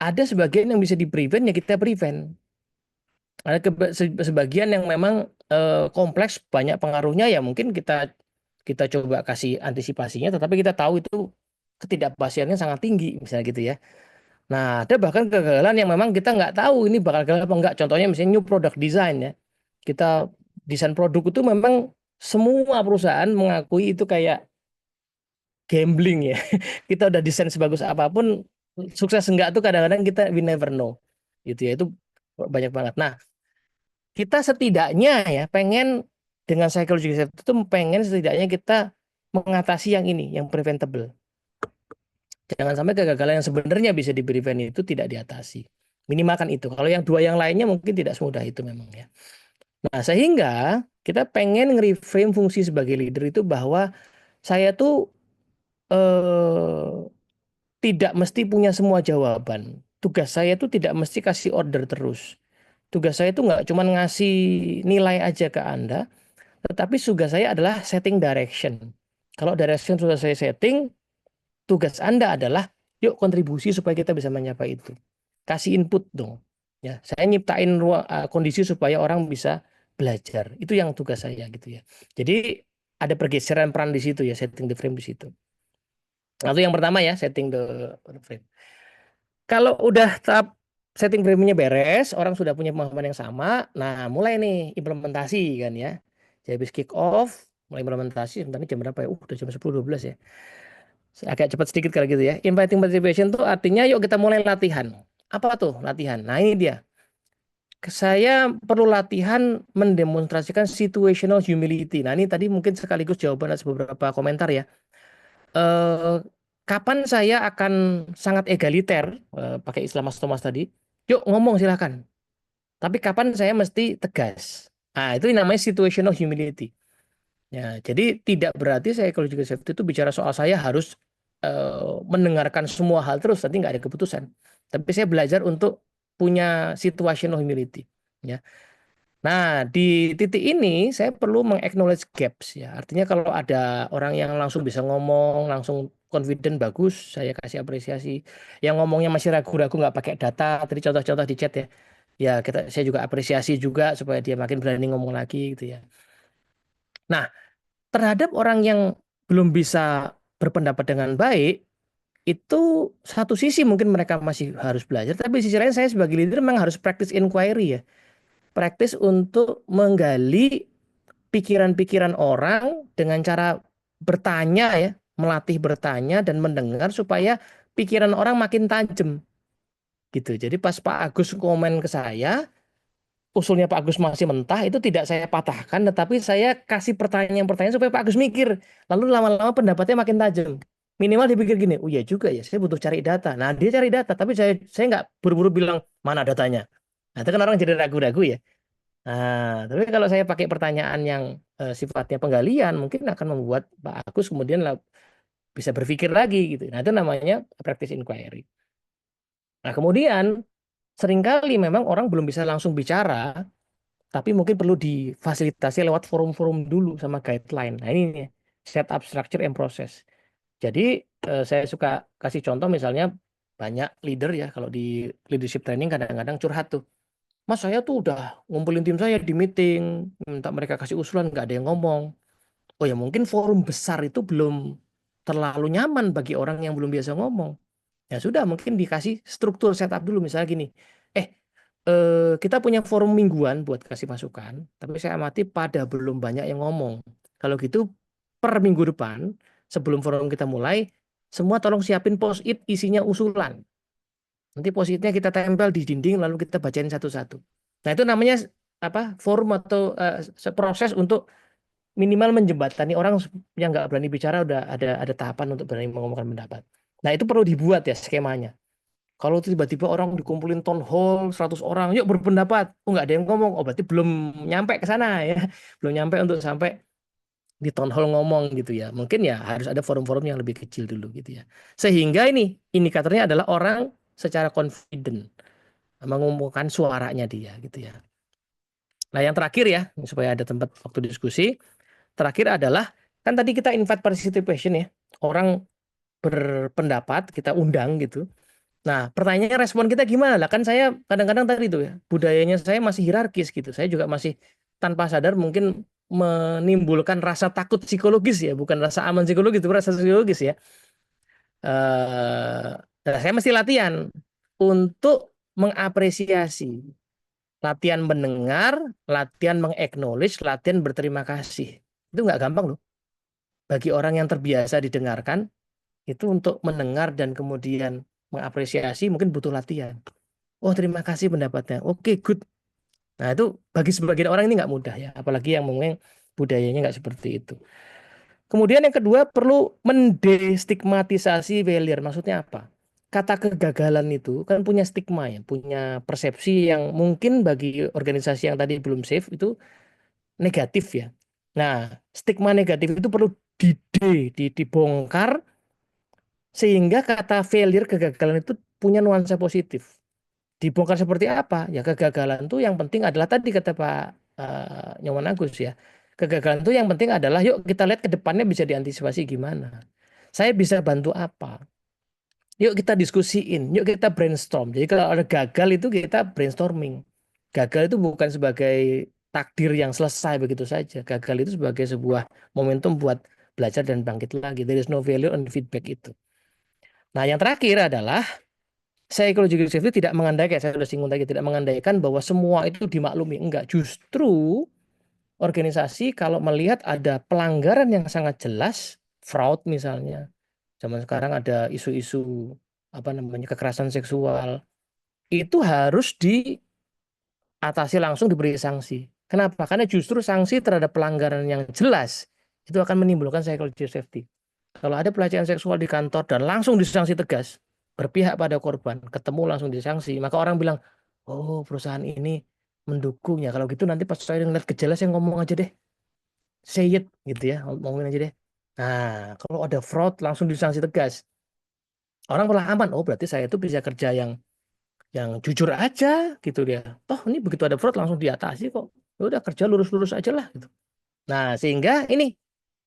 Speaker 1: Ada sebagian yang bisa di-prevent ya kita prevent. Ada sebagian yang memang kompleks, banyak pengaruhnya ya mungkin kita coba kasih antisipasinya, tetapi kita tahu itu ketidakpastiannya sangat tinggi misalnya gitu ya. Nah, ada bahkan kegagalan yang memang kita nggak tahu ini bakal gagal apa enggak. Contohnya misalnya new product design ya. Kita desain produk itu memang semua perusahaan mengakui itu kayak gambling ya. Kita udah desain sebagus apapun, sukses enggak tuh kadang-kadang kita we never know. Gitu ya, itu banyak banget. Nah, kita setidaknya ya pengen dengan psychological safety itu pengen setidaknya kita mengatasi yang ini, yang preventable. Jangan sampai kegagalan yang sebenarnya bisa di-prevent itu tidak diatasi. Minimalkan itu. Kalau yang dua yang lainnya mungkin tidak semudah itu memang ya. Nah, sehingga kita pengen nge-reframe fungsi sebagai leader itu bahwa saya tuh tidak mesti punya semua jawaban. Tugas saya tuh tidak mesti kasih order terus. Tugas saya itu nggak cuma ngasih nilai aja ke Anda, tetapi tugas saya adalah setting direction. Kalau direction sudah saya setting, tugas Anda adalah yuk kontribusi supaya kita bisa mencapai itu. Kasih input dong. Ya, saya nyiptain kondisi supaya orang bisa belajar. Itu yang tugas saya gitu ya. Jadi ada pergeseran peran di situ ya, setting the frame di situ. Nah, itu yang pertama ya, setting the frame. Kalau udah tahap setting frame-nya beres, orang sudah punya pemahaman yang sama, nah mulai nih implementasi kan ya. Jadi habis kick off, mulai implementasi, sebentar ini jam berapa ya? Udah jam 10.12 ya. Agak cepat sedikit kalau gitu ya. Inviting participation tuh artinya yuk kita mulai latihan. Apa tuh latihan? Nah ini dia. Saya perlu latihan mendemonstrasikan situational humility. Nah ini tadi mungkin sekaligus jawaban atas beberapa komentar ya. Kapan saya akan sangat egaliter, pakai istilah Mas Thomas tadi, yuk ngomong silahkan. Tapi kapan saya mesti tegas. Nah itu namanya situational humility. Ya, jadi tidak berarti psychological safety itu bicara soal saya harus mendengarkan semua hal terus, nanti nggak ada keputusan. Tapi saya belajar untuk punya situational humility. Ya. Nah, di titik ini saya perlu meng-acknowledge gaps ya. Artinya kalau ada orang yang langsung bisa ngomong, langsung confident bagus, saya kasih apresiasi. Yang ngomongnya masih ragu-ragu nggak pakai data, tadi contoh-contoh di chat ya. Ya, saya juga apresiasi juga supaya dia makin berani ngomong lagi gitu ya. Nah, terhadap orang yang belum bisa berpendapat dengan baik, itu satu sisi mungkin mereka masih harus belajar, tapi di sisi lain saya sebagai leader memang harus practice inquiry ya. Praktis untuk menggali pikiran-pikiran orang dengan cara bertanya ya, melatih bertanya dan mendengar supaya pikiran orang makin tajam gitu. Jadi pas Pak Agus komen ke saya, usulnya Pak Agus masih mentah, itu tidak saya patahkan, tetapi saya kasih pertanyaan-pertanyaan supaya Pak Agus mikir. Lalu lama-lama pendapatnya makin tajam. Minimal dipikir gini, oh iya juga ya, saya butuh cari data. Nah dia cari data, tapi saya nggak buru-buru bilang mana datanya. Nah itu kan orang jadi ragu-ragu ya. Nah, tapi kalau saya pakai pertanyaan yang sifatnya penggalian, mungkin akan membuat Pak Agus kemudian bisa berpikir lagi gitu. Nah, itu namanya practice inquiry. Nah, kemudian seringkali memang orang belum bisa langsung bicara, tapi mungkin perlu difasilitasi lewat forum-forum dulu sama guideline. Nah, ini nih, setup structure and process. Jadi saya suka kasih contoh misalnya banyak leader ya kalau di leadership training kadang-kadang curhat tuh. Mas saya tuh udah ngumpulin tim saya di meeting, minta mereka kasih usulan, nggak ada yang ngomong. Oh ya mungkin forum besar itu belum terlalu nyaman bagi orang yang belum biasa ngomong. Ya sudah mungkin dikasih struktur setup dulu misalnya gini. Kita punya forum mingguan buat kasih masukan, tapi saya amati pada belum banyak yang ngomong. Kalau gitu per minggu depan sebelum forum kita mulai, semua tolong siapin post-it isinya usulan. Nanti post-itnya kita tempel di dinding lalu kita bacain satu-satu. Nah, itu namanya apa? Forum atau proses untuk minimal menjembatani orang yang nggak berani bicara udah ada tahapan untuk berani mengomongkan pendapat. Nah, itu perlu dibuat ya skemanya. Kalau tiba-tiba orang dikumpulin town hall 100 orang, yuk berpendapat. Oh, nggak ada yang ngomong. Oh, berarti belum nyampe ke sana ya. Belum nyampe untuk sampai di town hall ngomong gitu ya. Mungkin ya harus ada forum-forum yang lebih kecil dulu gitu ya. Sehingga ini indikatornya adalah orang secara confident mengumumkan suaranya dia gitu ya. Nah, yang terakhir ya, supaya ada tempat waktu diskusi, terakhir adalah kan tadi kita invite participation ya. Orang berpendapat, kita undang gitu. Nah, pertanyaannya respon kita gimana? Lah kan saya kadang-kadang tadi tuh ya, budayanya saya masih hierarkis gitu. Saya juga masih tanpa sadar mungkin menimbulkan rasa takut psikologis ya, bukan rasa aman psikologis, itu rasa psikologis ya. Nah, saya mesti latihan untuk mengapresiasi, latihan mendengar, latihan meng-acknowledge, latihan berterima kasih. Itu nggak gampang loh. Bagi orang yang terbiasa didengarkan, itu untuk mendengar dan kemudian mengapresiasi mungkin butuh latihan. Oh, terima kasih pendapatnya. Oke, good. Nah, itu bagi sebagian orang ini nggak mudah ya, apalagi yang mungkin budayanya nggak seperti itu. Kemudian yang kedua perlu mendestigmatisasi failure. Maksudnya apa? Kata kegagalan itu kan punya stigma ya, punya persepsi yang mungkin bagi organisasi yang tadi belum safe itu negatif ya. Nah, stigma negatif itu perlu dibongkar sehingga kata failure, kegagalan itu punya nuansa positif. Dibongkar seperti apa? Ya kegagalan itu yang penting adalah tadi kata Pak Nyoman Agus ya. Kegagalan itu yang penting adalah yuk kita lihat ke depannya bisa diantisipasi gimana. Saya bisa bantu apa? Yuk kita diskusiin, yuk kita brainstorm. Jadi kalau ada gagal itu kita brainstorming. Gagal itu bukan sebagai takdir yang selesai begitu saja. Gagal itu sebagai sebuah momentum buat belajar dan bangkit lagi. There is no failure on feedback itu. Nah, yang terakhir adalah psychological safety tidak mengandaikan, saya sudah singgung tadi, tidak mengandaikan bahwa semua itu dimaklumi. Enggak, justru organisasi kalau melihat ada pelanggaran yang sangat jelas, fraud misalnya, zaman sekarang ada isu-isu kekerasan seksual, itu harus diatasi langsung, diberi sanksi. Kenapa? Karena justru sanksi terhadap pelanggaran yang jelas itu akan menimbulkan psychological safety. Kalau ada pelecehan seksual di kantor dan langsung disanksi tegas, berpihak pada korban, ketemu langsung disanksi, maka orang bilang, oh perusahaan ini mendukung ya. Kalau gitu nanti pas saya ngeliat gejala saya ngomong aja deh, say it gitu ya, ngomongin aja deh. Nah, kalau ada fraud langsung disanksi tegas, orang malah aman. Oh berarti saya itu bisa kerja yang jujur aja gitu dia. Toh ini begitu ada fraud langsung diatasi kok. Ya udah kerja lurus-lurus aja lah gitu. Nah, sehingga ini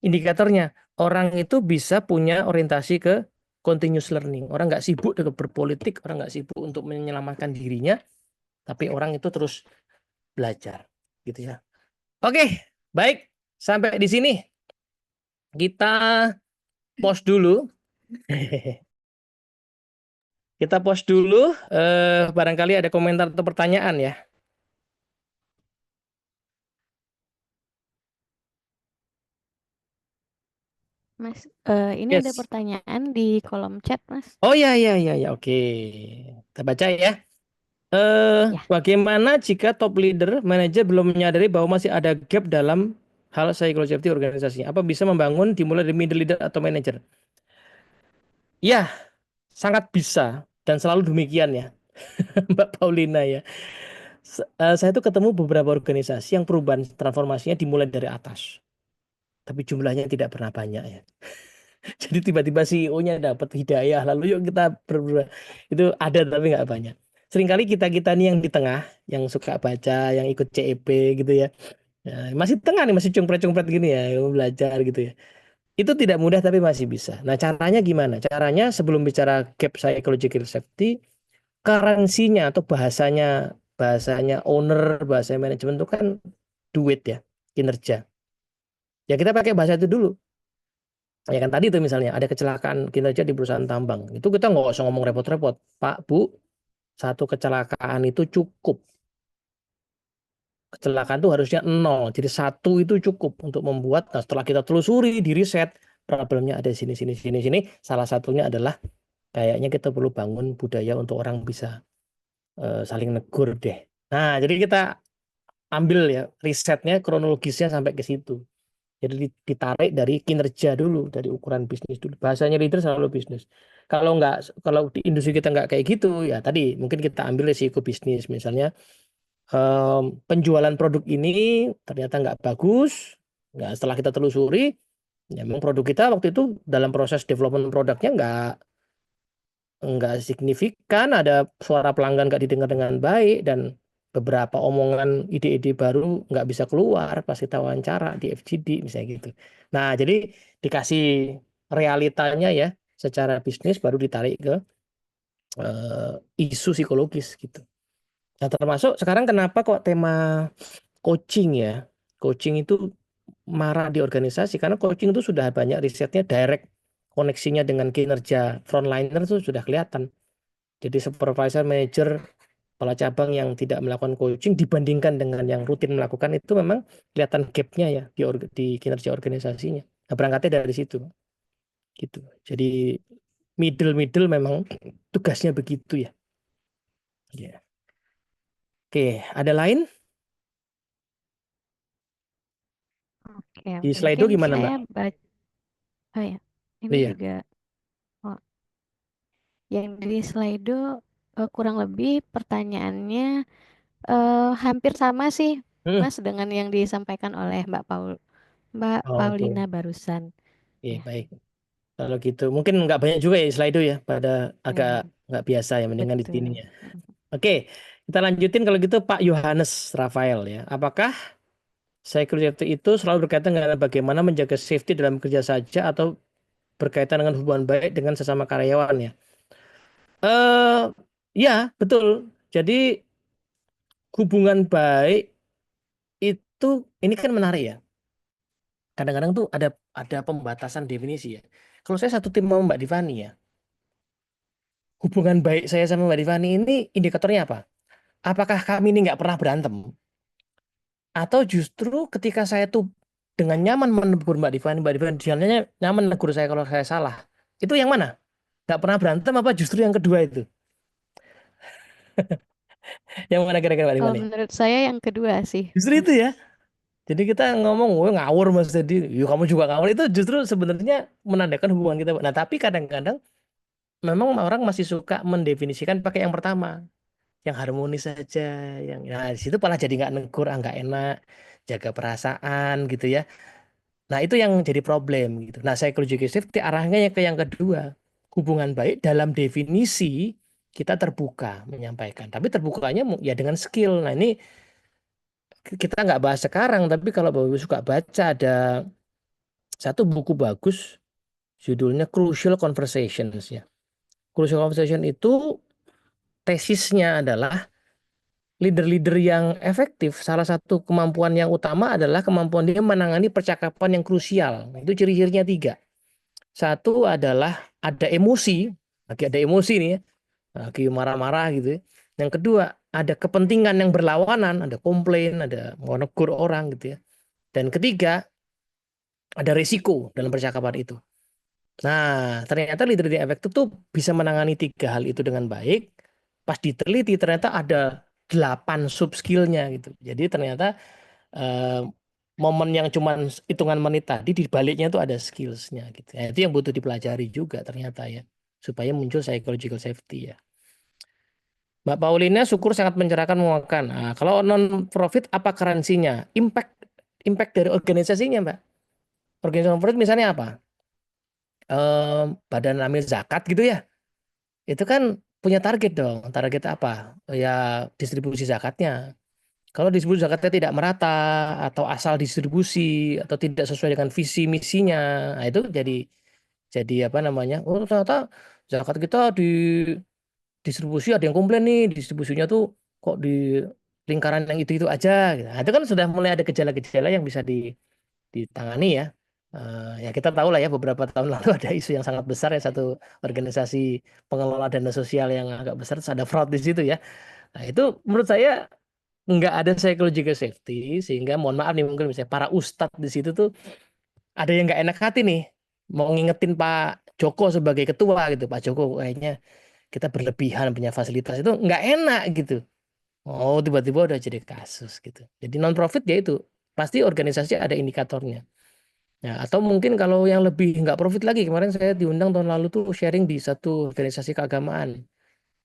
Speaker 1: indikatornya orang itu bisa punya orientasi ke continuous learning. Orang nggak sibuk dengan berpolitik, orang nggak sibuk untuk menyelamatkan dirinya, tapi orang itu terus belajar, gitu ya. Oke, baik. Sampai di sini kita pause dulu. Kita pause dulu. Barangkali ada komentar atau pertanyaan ya.
Speaker 5: Mas, ini ada
Speaker 1: Yes.
Speaker 5: pertanyaan di kolom chat, Mas.
Speaker 1: Oh ya, oke. Kita baca ya.
Speaker 5: Ya.
Speaker 1: Bagaimana jika top leader, manajer belum menyadari bahwa masih ada gap dalam hal psychology safety organisasinya? Apa bisa membangun dimulai dari middle leader atau manajer? Ya, sangat bisa dan selalu demikian ya, Mbak Paulina ya. Saya tuh ketemu beberapa organisasi yang perubahan transformasinya dimulai dari atas, tapi jumlahnya tidak pernah banyak ya. Jadi tiba-tiba CEO-nya dapat hidayah, lalu yuk kita berubah. Itu ada tapi nggak banyak. Seringkali kita-kita nih yang di tengah, yang suka baca, yang ikut CEP gitu ya. Ya, masih tengah nih, masih cungpret-cungpret gini ya, yang belajar gitu ya. Itu tidak mudah tapi masih bisa. Nah, caranya gimana? Caranya sebelum bicara gap psychological safety, currency-nya atau bahasanya owner, bahasa manajemen itu kan duit ya, kinerja. Ya kita pakai bahasa itu dulu. Ya kan tadi itu misalnya ada kecelakaan kinerja di perusahaan tambang. Itu kita nggak usah ngomong repot-repot. Pak, Bu, satu kecelakaan itu cukup. Kecelakaan itu harusnya 0. Jadi 1 itu cukup untuk membuat. Nah, setelah kita telusuri, di riset, problemnya ada sini, sini, sini, sini. Salah satunya adalah kayaknya kita perlu bangun budaya untuk orang bisa saling negur deh. Nah, jadi kita ambil ya risetnya, kronologisnya sampai ke situ. Jadi ditarik dari kinerja dulu, dari ukuran bisnis dulu. Bahasanya leader selalu bisnis. Kalau di industri kita nggak kayak gitu, ya tadi mungkin kita ambil risiko bisnis. Misalnya penjualan produk ini ternyata nggak bagus. Nggak, setelah kita telusuri, ya memang produk kita waktu itu dalam proses development produknya nggak signifikan, ada suara pelanggan nggak didengar dengan baik, dan beberapa omongan ide-ide baru nggak bisa keluar pas kita wawancara di FGD misalnya gitu. Nah, jadi dikasih realitanya ya secara bisnis baru ditarik ke isu psikologis gitu. Nah, termasuk sekarang kenapa kok tema coaching ya? Coaching itu marak di organisasi karena coaching itu sudah banyak risetnya, direct koneksinya dengan kinerja frontliner itu sudah kelihatan. Jadi supervisor, manager, kepala cabang yang tidak melakukan coaching dibandingkan dengan yang rutin melakukan itu memang kelihatan gapnya ya di kinerja organisasinya. Nah, berangkatnya dari situ, gitu. Jadi middle memang tugasnya begitu ya. Ya. Oke, ada lain
Speaker 5: Oke,
Speaker 1: di slide
Speaker 5: mungkin
Speaker 1: gimana Mbak?
Speaker 5: saya baca. Oh ya, ini
Speaker 1: Iya.
Speaker 5: juga yang di Slido kurang lebih pertanyaannya hampir sama sih, Mas, dengan yang disampaikan oleh Mbak
Speaker 1: Oke.
Speaker 5: Paulina barusan.
Speaker 1: Oke,
Speaker 5: Ya.
Speaker 1: baik. Kalau gitu mungkin nggak banyak juga ya slide ya, pada agak
Speaker 5: Hmm,
Speaker 1: nggak biasa ya, mendingan di sini
Speaker 5: betul.
Speaker 1: ya. Oke, kita lanjutin kalau gitu Pak Yohanes Rafael ya. Apakah security itu selalu berkaitan dengan bagaimana menjaga safety dalam kerja saja atau berkaitan dengan hubungan baik dengan sesama karyawan ya? Ya, betul. Jadi hubungan baik itu ini kan menarik ya. Kadang-kadang tuh ada pembatasan definisi ya. Kalau saya satu tim sama Mbak Divani ya, hubungan baik saya sama Mbak Rifani ini indikatornya apa? Apakah kami ini nggak pernah berantem? Atau justru ketika saya tuh dengan nyaman menegur Mbak Rifani jalannya nyaman menegur saya kalau saya salah. Itu yang mana? Nggak pernah berantem apa justru yang kedua itu? Yang mana kira-kira Mbak
Speaker 5: Kalau
Speaker 1: Rifani?
Speaker 5: menurut saya yang kedua sih,
Speaker 1: Justru itu
Speaker 5: Mas.
Speaker 1: ya. Jadi kita ngomong, "Wah, ngawur Mas Dedi, yuk kamu juga ngawur." Itu justru sebenarnya menandakan hubungan kita. Nah, tapi kadang-kadang memang orang masih suka mendefinisikan pakai yang pertama, yang harmonis saja, yang nah di situ malah jadi nggak negur, nggak enak, jaga perasaan gitu ya. Nah, itu yang jadi problem gitu. Nah, psychological safety arahnya ke yang kedua. Hubungan baik dalam definisi kita terbuka menyampaikan. Tapi terbukanya ya dengan skill. Nah, ini kita nggak bahas sekarang, tapi kalau Bapak Ibu suka baca ada satu buku bagus judulnya Crucial Conversations ya. Crucial Conversation itu tesisnya adalah leader-leader yang efektif, salah satu kemampuan yang utama adalah kemampuan dia menangani percakapan yang krusial. Itu ciri-cirinya 3. Satu adalah ada emosi, lagi ada emosi nih ya, lagi marah-marah gitu ya. Yang kedua, ada kepentingan yang berlawanan, ada komplain, ada mau negur orang gitu ya. Dan ketiga, ada risiko dalam percakapan itu. Nah, ternyata leader yang efektif tuh bisa menangani 3 hal itu dengan baik. Pas diteliti ternyata ada 8 sub skillnya gitu. Jadi ternyata eh, momen yang cuman hitungan menit tadi di baliknya tuh ada skillsnya gitu. Nah, itu yang butuh dipelajari juga ternyata ya, supaya muncul psychological safety ya. Mbak Paulina syukur sangat mencerahkan menguatkan. Nah, kalau non profit apa currency-nya? Impact dari organisasinya, Mbak. Organisasi non profit misalnya apa? Badan amil zakat gitu ya. Itu kan punya target dong. Target apa? Ya distribusi zakatnya. Kalau distribusi zakatnya tidak merata atau asal distribusi atau tidak sesuai dengan visi misinya, nah itu jadi apa namanya? Oh, ternyata zakat kita di distribusi ada yang komplain nih, distribusinya tuh kok di lingkaran yang itu aja gitu. Nah, itu kan sudah mulai ada gejala-gejala yang bisa ditangani ya. Ya kita tahu lah ya beberapa tahun lalu ada isu yang sangat besar ya, satu organisasi pengelola dana sosial yang agak besar, terus ada fraud di situ ya. Nah itu menurut saya nggak ada psychological safety, sehingga mohon maaf nih mungkin misalnya para ustadz di situ tuh ada yang nggak enak hati nih mau ngingetin Pak Joko sebagai ketua gitu. Pak Joko kayaknya kita berlebihan punya fasilitas, itu nggak enak gitu. Oh tiba-tiba udah jadi kasus gitu. Jadi non profit ya itu pasti organisasi ada indikatornya. Ya, atau mungkin kalau yang lebih nggak profit lagi, kemarin saya diundang tahun lalu tuh sharing di satu organisasi keagamaan.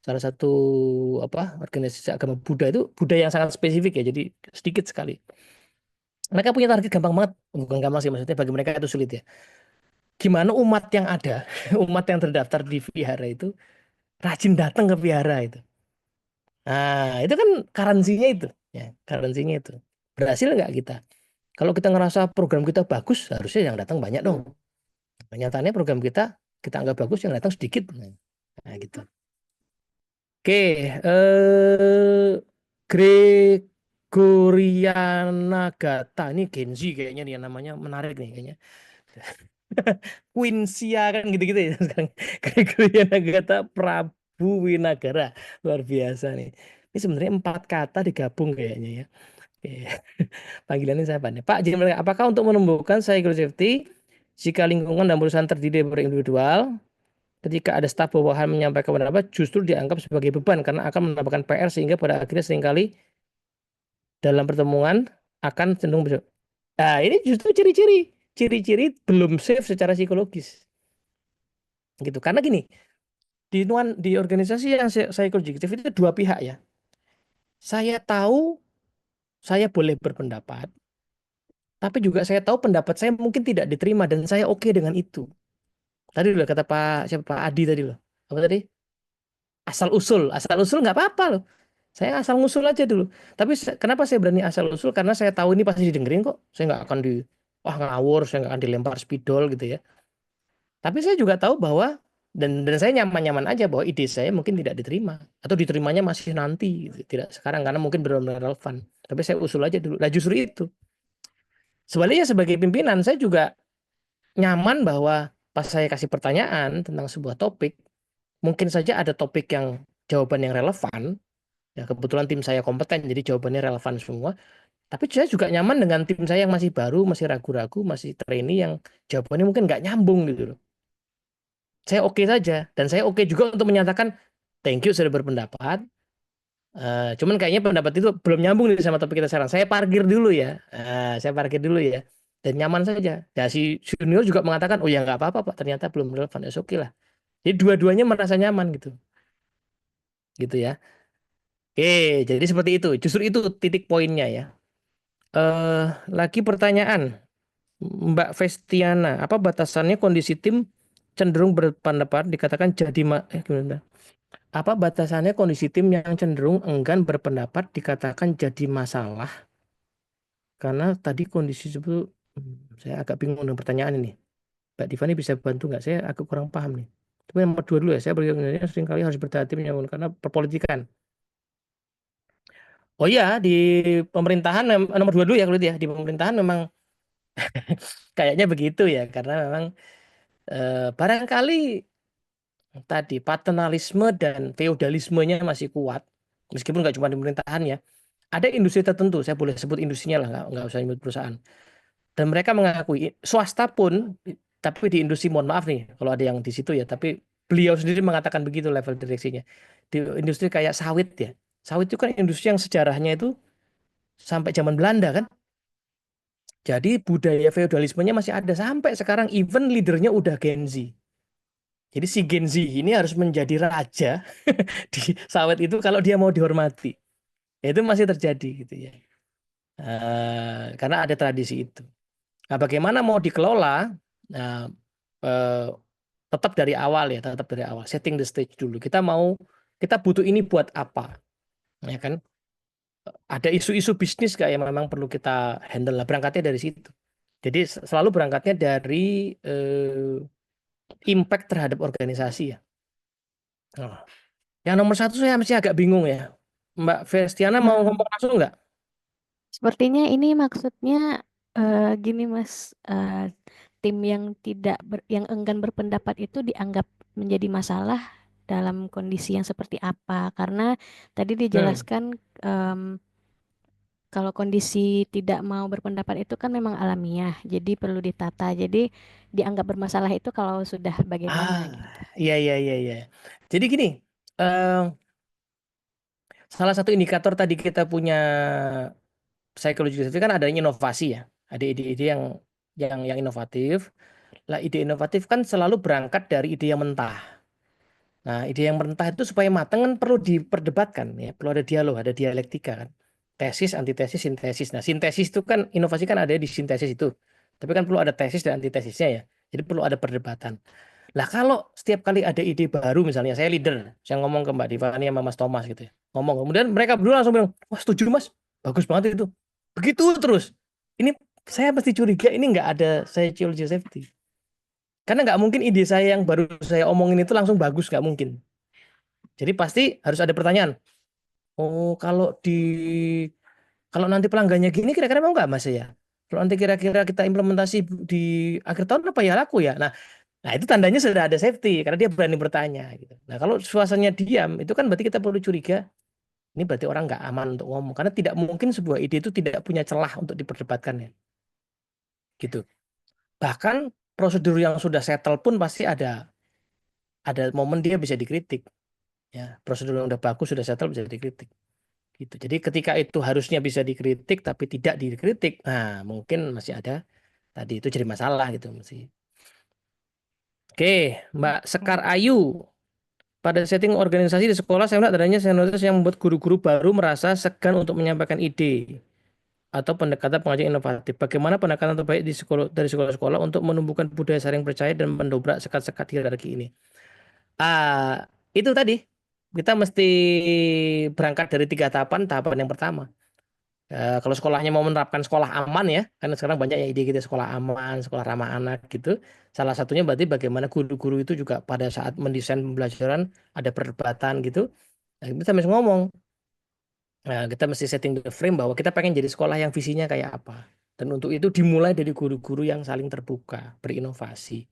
Speaker 1: Salah satu apa organisasi agama Buddha, itu Buddha yang sangat spesifik ya, jadi sedikit sekali. Mereka punya target gampang banget, bukan gampang sih maksudnya bagi mereka itu sulit ya. Gimana umat yang ada, umat yang terdaftar di vihara itu rajin datang ke vihara itu. Nah, itu kan karansinya itu, ya, karansinya itu. Berhasil nggak kita? Kalau kita ngerasa program kita bagus, harusnya yang datang banyak dong. Kenyataannya program kita anggap bagus, yang datang sedikit. Nah, gitu. Oke, Gregoriana Gata ini Genzi kayaknya nih namanya, menarik nih kayaknya. Quinsia kan gitu-gitu ya sekarang. Gregoriana Gata Prabu Winagara, luar biasa nih. Ini sebenarnya 4 kata digabung kayaknya ya. Oke. Panggilannya siapa nih? Pak, jadi apakah untuk menumbuhkan psychological safety jika lingkungan dan perusahaan terdiri dari individual, ketika ada staf bawahan menyampaikan pendapat justru dianggap sebagai beban karena akan menambahkan PR sehingga pada akhirnya seringkali dalam pertemuan akan cenderung nah ini justru ciri-ciri belum safe secara psikologis gitu. Karena gini, di organisasi yang psychological itu 2 pihak ya. Saya tahu saya boleh berpendapat, tapi juga saya tahu pendapat saya mungkin tidak diterima dan saya oke dengan itu. Tadi loh kata Pak Adi tadi loh. Apa tadi? Asal usul nggak apa-apa loh. Saya asal ngusul aja dulu. Tapi kenapa saya berani asal usul? Karena saya tahu ini pasti didengerin kok. Saya nggak akan wah ngawur, saya nggak akan dilempar spidol gitu ya. Tapi saya juga tahu bahwa dan saya nyaman-nyaman aja bahwa ide saya mungkin tidak diterima atau diterimanya masih nanti gitu. Tidak sekarang karena mungkin benar-benar relevan. Tapi saya usul aja dulu. Nah justru itu. Sebaliknya sebagai pimpinan saya juga nyaman bahwa pas saya kasih pertanyaan tentang sebuah topik, mungkin saja ada topik yang jawaban yang relevan. Ya, kebetulan tim saya kompeten, jadi jawabannya relevan semua. Tapi saya juga nyaman dengan tim saya yang masih baru, masih ragu-ragu, masih trainee yang jawabannya mungkin nggak nyambung gitu loh. Saya oke saja, dan saya oke juga untuk menyatakan thank you sudah berpendapat. Cuman kayaknya pendapat itu belum nyambung nih sama topik kita sekarang. Saya parkir dulu ya, saya parkir dulu ya, dan nyaman saja. Ya si junior juga mengatakan, oh ya nggak apa-apa Pak, ternyata belum relevan, ya oke lah. Jadi dua-duanya merasa nyaman gitu ya. Oke, jadi seperti itu. Justru itu titik poinnya ya. Lagi pertanyaan, Mbak Vestiana, apa batasannya kondisi tim cenderung berpendapat dikatakan jadi gimana? Apa batasannya kondisi tim yang cenderung enggan berpendapat dikatakan jadi masalah? Karena tadi kondisi itu, saya agak bingung dengan pertanyaan ini. Mbak Tiffany bisa bantu nggak? Saya agak kurang paham nih. Tapi nomor 2 dulu ya, saya berpikirnya seringkali harus berhati-hati karena perpolitikan. Oh iya, di pemerintahan nomor 2 dulu ya, kulit ya. Di pemerintahan memang kayaknya begitu ya, karena memang barangkali tadi paternalisme dan feodalismenya masih kuat, meskipun nggak cuma di pemerintahan ya. Ada industri tertentu, saya boleh sebut industrinya lah, nggak usah nyebut perusahaan. Dan mereka mengakui swasta pun, tapi di industri, mohon maaf nih kalau ada yang di situ ya, tapi beliau sendiri mengatakan begitu level direksinya. Di industri kayak sawit ya, sawit itu kan industri yang sejarahnya itu sampai zaman Belanda kan. Jadi budaya feodalismenya masih ada sampai sekarang, even leadernya udah Gen Z. Jadi si Gen Z ini harus menjadi raja di sawit itu kalau dia mau dihormati. Itu masih terjadi gitu ya. Karena ada tradisi itu. Nah, bagaimana mau dikelola? Nah, eh, tetap dari awal ya, tetap dari awal. Setting the stage dulu. Kita butuh ini buat apa? Ya kan? Ada isu-isu bisnis kayak yang memang perlu kita handle lah. Berangkatnya dari situ. Jadi selalu berangkatnya dari impact terhadap organisasi ya. Nah, yang nomor 1 saya masih agak bingung ya. Mbak Vestiana mau ngomong langsung nggak?
Speaker 5: Sepertinya ini maksudnya gini Mas, tim yang yang enggan berpendapat itu dianggap menjadi masalah dalam kondisi yang seperti apa? Karena tadi dijelaskan kalau kondisi tidak mau berpendapat itu kan memang alamiah, jadi perlu ditata. Jadi dianggap bermasalah itu kalau sudah bagaimana gitu.
Speaker 1: Iya. Jadi gini, salah satu indikator tadi kita punya psychological safety kan adanya inovasi ya. Ada ide-ide yang inovatif. Lah ide inovatif kan selalu berangkat dari ide yang mentah. Nah, ide yang mentah itu supaya matang kan perlu diperdebatkan ya, perlu ada dialog, ada dialektika kan. Tesis, antitesis, sintesis. Nah, sintesis itu kan inovasi kan ada di sintesis itu. Tapi kan perlu ada tesis dan antitesisnya ya. Jadi perlu ada perdebatan. Lah kalau setiap kali ada ide baru, misalnya saya leader, saya ngomong ke Mbak Divani sama Mas Thomas gitu ya. Ngomong, kemudian mereka berdua langsung bilang, wah setuju Mas, bagus banget itu. Begitu terus. Ini saya pasti curiga ini nggak ada psychology safety. Karena nggak mungkin ide saya yang baru saya omongin itu langsung bagus, nggak mungkin. Jadi pasti harus ada pertanyaan. Oh, kalau nanti pelanggannya gini kira-kira mau nggak Mas ya? Kalau nanti kira-kira kita implementasi di akhir tahun apa ya laku ya? Nah itu tandanya sudah ada safety karena dia berani bertanya gitu. Nah kalau suasananya diam itu kan berarti kita perlu curiga ini berarti orang nggak aman untuk ngomong karena tidak mungkin sebuah ide itu tidak punya celah untuk diperdebatkan ya. Gitu. Bahkan prosedur yang sudah settle pun pasti ada momen dia bisa dikritik. Ya, prosedur yang udah bagus sudah settle bisa dikritik. Gitu. Jadi ketika itu harusnya bisa dikritik tapi tidak dikritik, nah mungkin masih ada tadi itu jadi masalah gitu masih. Oke, Mbak Sekar Ayu. Pada setting organisasi di sekolah, saya melihat adanya senioritas yang membuat guru-guru baru merasa segan untuk menyampaikan ide atau pendekatan pengajaran inovatif. Bagaimana pendekatan terbaik dari sekolah-sekolah untuk menumbuhkan budaya saling percaya dan mendobrak sekat-sekat hierarki ini? Itu tadi kita mesti berangkat dari 3 tahapan. Tahapan yang pertama, kalau sekolahnya mau menerapkan sekolah aman ya, karena sekarang banyak ya ide kita sekolah aman, sekolah ramah anak gitu. Salah satunya berarti bagaimana guru-guru itu juga pada saat mendesain pembelajaran ada perdebatan gitu. Nah, kita mesti ngomong, kita mesti setting the frame bahwa kita pengen jadi sekolah yang visinya kayak apa. Dan untuk itu dimulai dari guru-guru yang saling terbuka, berinovasi.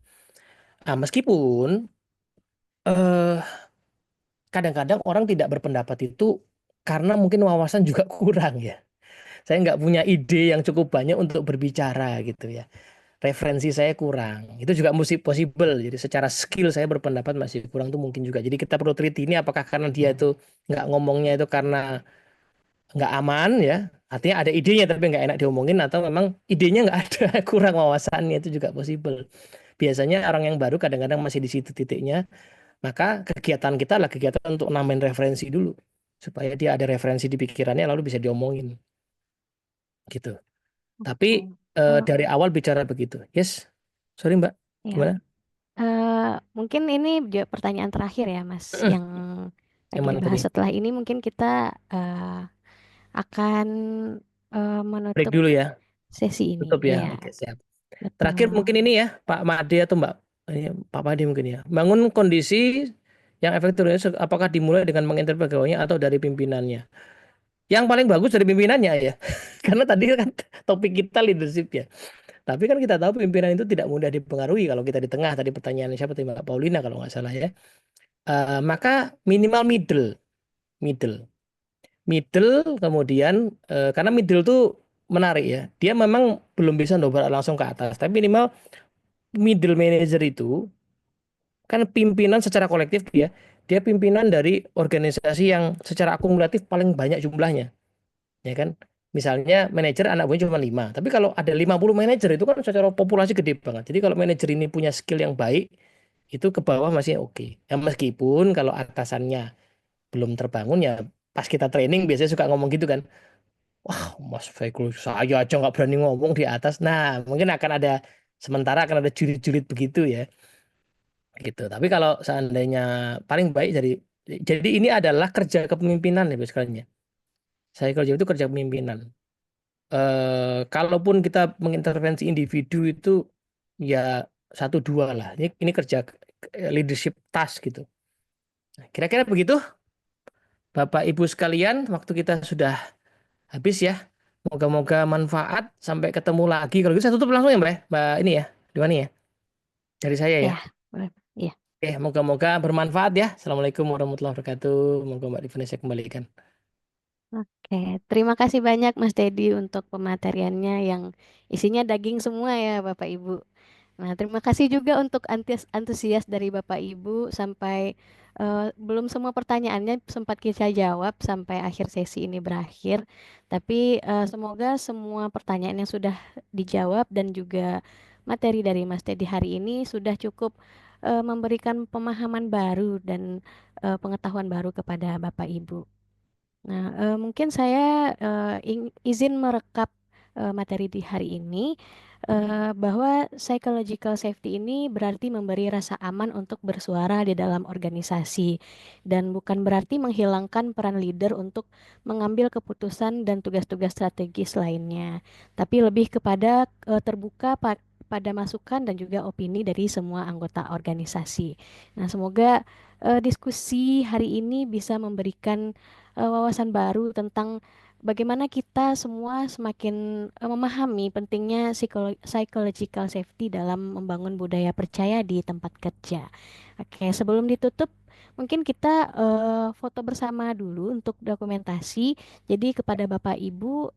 Speaker 1: Nah, meskipun kadang-kadang orang tidak berpendapat itu karena mungkin wawasan juga kurang ya. Saya nggak punya ide yang cukup banyak untuk berbicara gitu ya. Referensi saya kurang. Itu juga mesti possible. Jadi secara skill saya berpendapat masih kurang tuh mungkin juga. Jadi kita perlu teliti ini apakah karena dia itu nggak ngomongnya itu karena nggak aman ya. Artinya ada idenya tapi nggak enak diomongin atau memang idenya nggak ada, kurang wawasannya itu juga possible. Biasanya orang yang baru kadang-kadang masih di situ titiknya. Maka kegiatan kita adalah kegiatan untuk nambahin referensi dulu supaya dia ada referensi di pikirannya lalu bisa diomongin gitu. Tapi dari awal bicara begitu. Yes. Sorry Mbak.
Speaker 5: Ya.
Speaker 1: Gimana?
Speaker 5: Mungkin ini juga pertanyaan terakhir ya, Mas, yang
Speaker 1: Yang
Speaker 5: lagi
Speaker 1: mana
Speaker 5: dibahas.
Speaker 1: tadi?
Speaker 5: Setelah ini mungkin kita akan
Speaker 1: Break
Speaker 5: menutup
Speaker 1: dulu ya.
Speaker 5: sesi ini.
Speaker 1: Tutup ya.
Speaker 5: Iya,
Speaker 1: Oke, siap. Terakhir
Speaker 5: betul.
Speaker 1: mungkin ini ya, Pak Made atau Mbak Pak Made mungkin ya. Bangun kondisi yang efektif apakah dimulai dengan menginterview pegawainya atau dari pimpinannya? Yang paling bagus dari pimpinannya ya. Karena tadi kan topik kita leadership ya. Tapi kan kita tahu pimpinan itu tidak mudah dipengaruhi kalau kita di tengah tadi pertanyaan siapa tadi Mbak Paulina kalau nggak salah ya. Maka minimal middle, middle kemudian karena middle tuh menarik ya. Dia memang belum bisa dobrak langsung ke atas, tapi minimal middle manager itu kan pimpinan secara kolektif dia, dia pimpinan dari organisasi yang secara akumulatif paling banyak jumlahnya, ya kan? Misalnya manajer anak buahnya cuma 5, tapi kalau ada 50 manajer itu kan secara populasi gede banget. Jadi kalau manajer ini punya skill yang baik, itu ke bawah masih oke. Ya meskipun kalau atasannya belum terbangun ya pas kita training biasanya suka ngomong gitu kan. Wah, Mas Faikul saya aja nggak berani ngomong di atas. Nah, mungkin akan ada sementara akan ada jurit-jurit begitu ya, gitu. Tapi kalau seandainya paling baik jadi ini adalah kerja kepemimpinan ya sekalian ya. Saya kerja itu kerja kepemimpinan. Kalaupun kita mengintervensi individu itu ya satu dua lah. Ini kerja leadership task gitu. Nah, kira-kira begitu, Bapak Ibu sekalian, waktu kita sudah habis ya. Moga-moga manfaat. Sampai ketemu lagi. Kalau gitu saya tutup langsung ya Mbak, Mbak ini ya. Di mana ya? Dari saya ya.
Speaker 5: Ya, boleh. Iya.
Speaker 1: Oke, moga-moga bermanfaat ya. Assalamualaikum warahmatullahi wabarakatuh. Moga Mbak Divani saya kembalikan.
Speaker 5: Oke, terima kasih banyak Mas Dedi untuk pemateriannya yang isinya daging semua ya Bapak Ibu. Nah, terima kasih juga untuk antusias dari Bapak Ibu sampai belum semua pertanyaannya sempat kita jawab sampai akhir sesi ini berakhir. Tapi semoga semua pertanyaan yang sudah dijawab dan juga materi dari Mas Dedi hari ini sudah cukup memberikan pemahaman baru dan pengetahuan baru kepada Bapak Ibu. Nah, mungkin saya izin merekap materi di hari ini bahwa psychological safety ini berarti memberi rasa aman untuk bersuara di dalam organisasi dan bukan berarti menghilangkan peran leader untuk mengambil keputusan dan tugas-tugas strategis lainnya, tapi lebih kepada terbuka pada masukan dan juga opini dari semua anggota organisasi. Nah, semoga diskusi hari ini bisa memberikan wawasan baru tentang bagaimana kita semua semakin memahami pentingnya psychological safety dalam membangun budaya percaya di tempat kerja. Oke, sebelum ditutup, mungkin kita foto bersama dulu untuk dokumentasi. Jadi kepada Bapak Ibu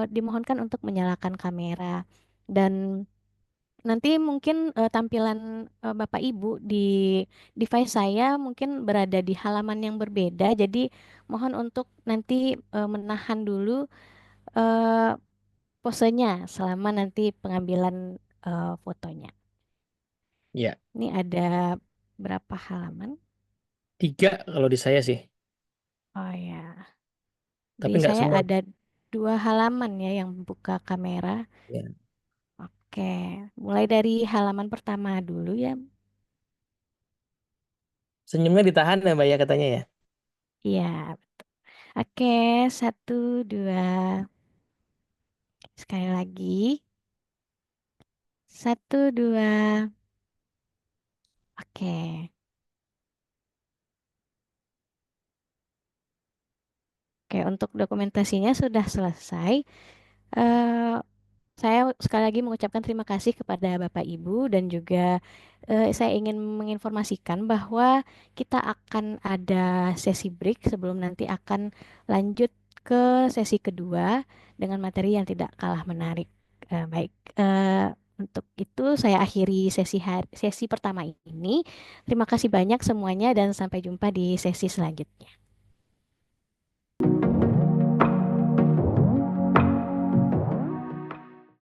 Speaker 5: dimohonkan untuk menyalakan kamera dan nanti mungkin tampilan Bapak Ibu di device saya mungkin berada di halaman yang berbeda. Jadi mohon untuk nanti menahan dulu eh, posenya selama nanti pengambilan fotonya.
Speaker 1: Ya,
Speaker 5: Ini ada berapa halaman?
Speaker 1: 3 kalau di saya sih.
Speaker 5: Oh ya,
Speaker 1: Tapi
Speaker 5: di
Speaker 1: nggak
Speaker 5: saya
Speaker 1: semua.
Speaker 5: ada 2 halaman ya yang buka kamera.
Speaker 1: Ya.
Speaker 5: Oke, mulai dari halaman pertama dulu ya.
Speaker 1: Senyumnya ditahan ya Mbak ya katanya ya.
Speaker 5: Iya. Oke, 1, 2. Sekali lagi. 1, 2. Oke. Oke, untuk dokumentasinya sudah selesai. Eh, Saya sekali lagi mengucapkan terima kasih kepada Bapak Ibu dan juga saya ingin menginformasikan bahwa kita akan ada sesi break sebelum nanti akan lanjut ke sesi kedua dengan materi yang tidak kalah menarik. Baik, untuk itu saya akhiri sesi pertama ini. Terima kasih banyak semuanya dan sampai jumpa di sesi selanjutnya.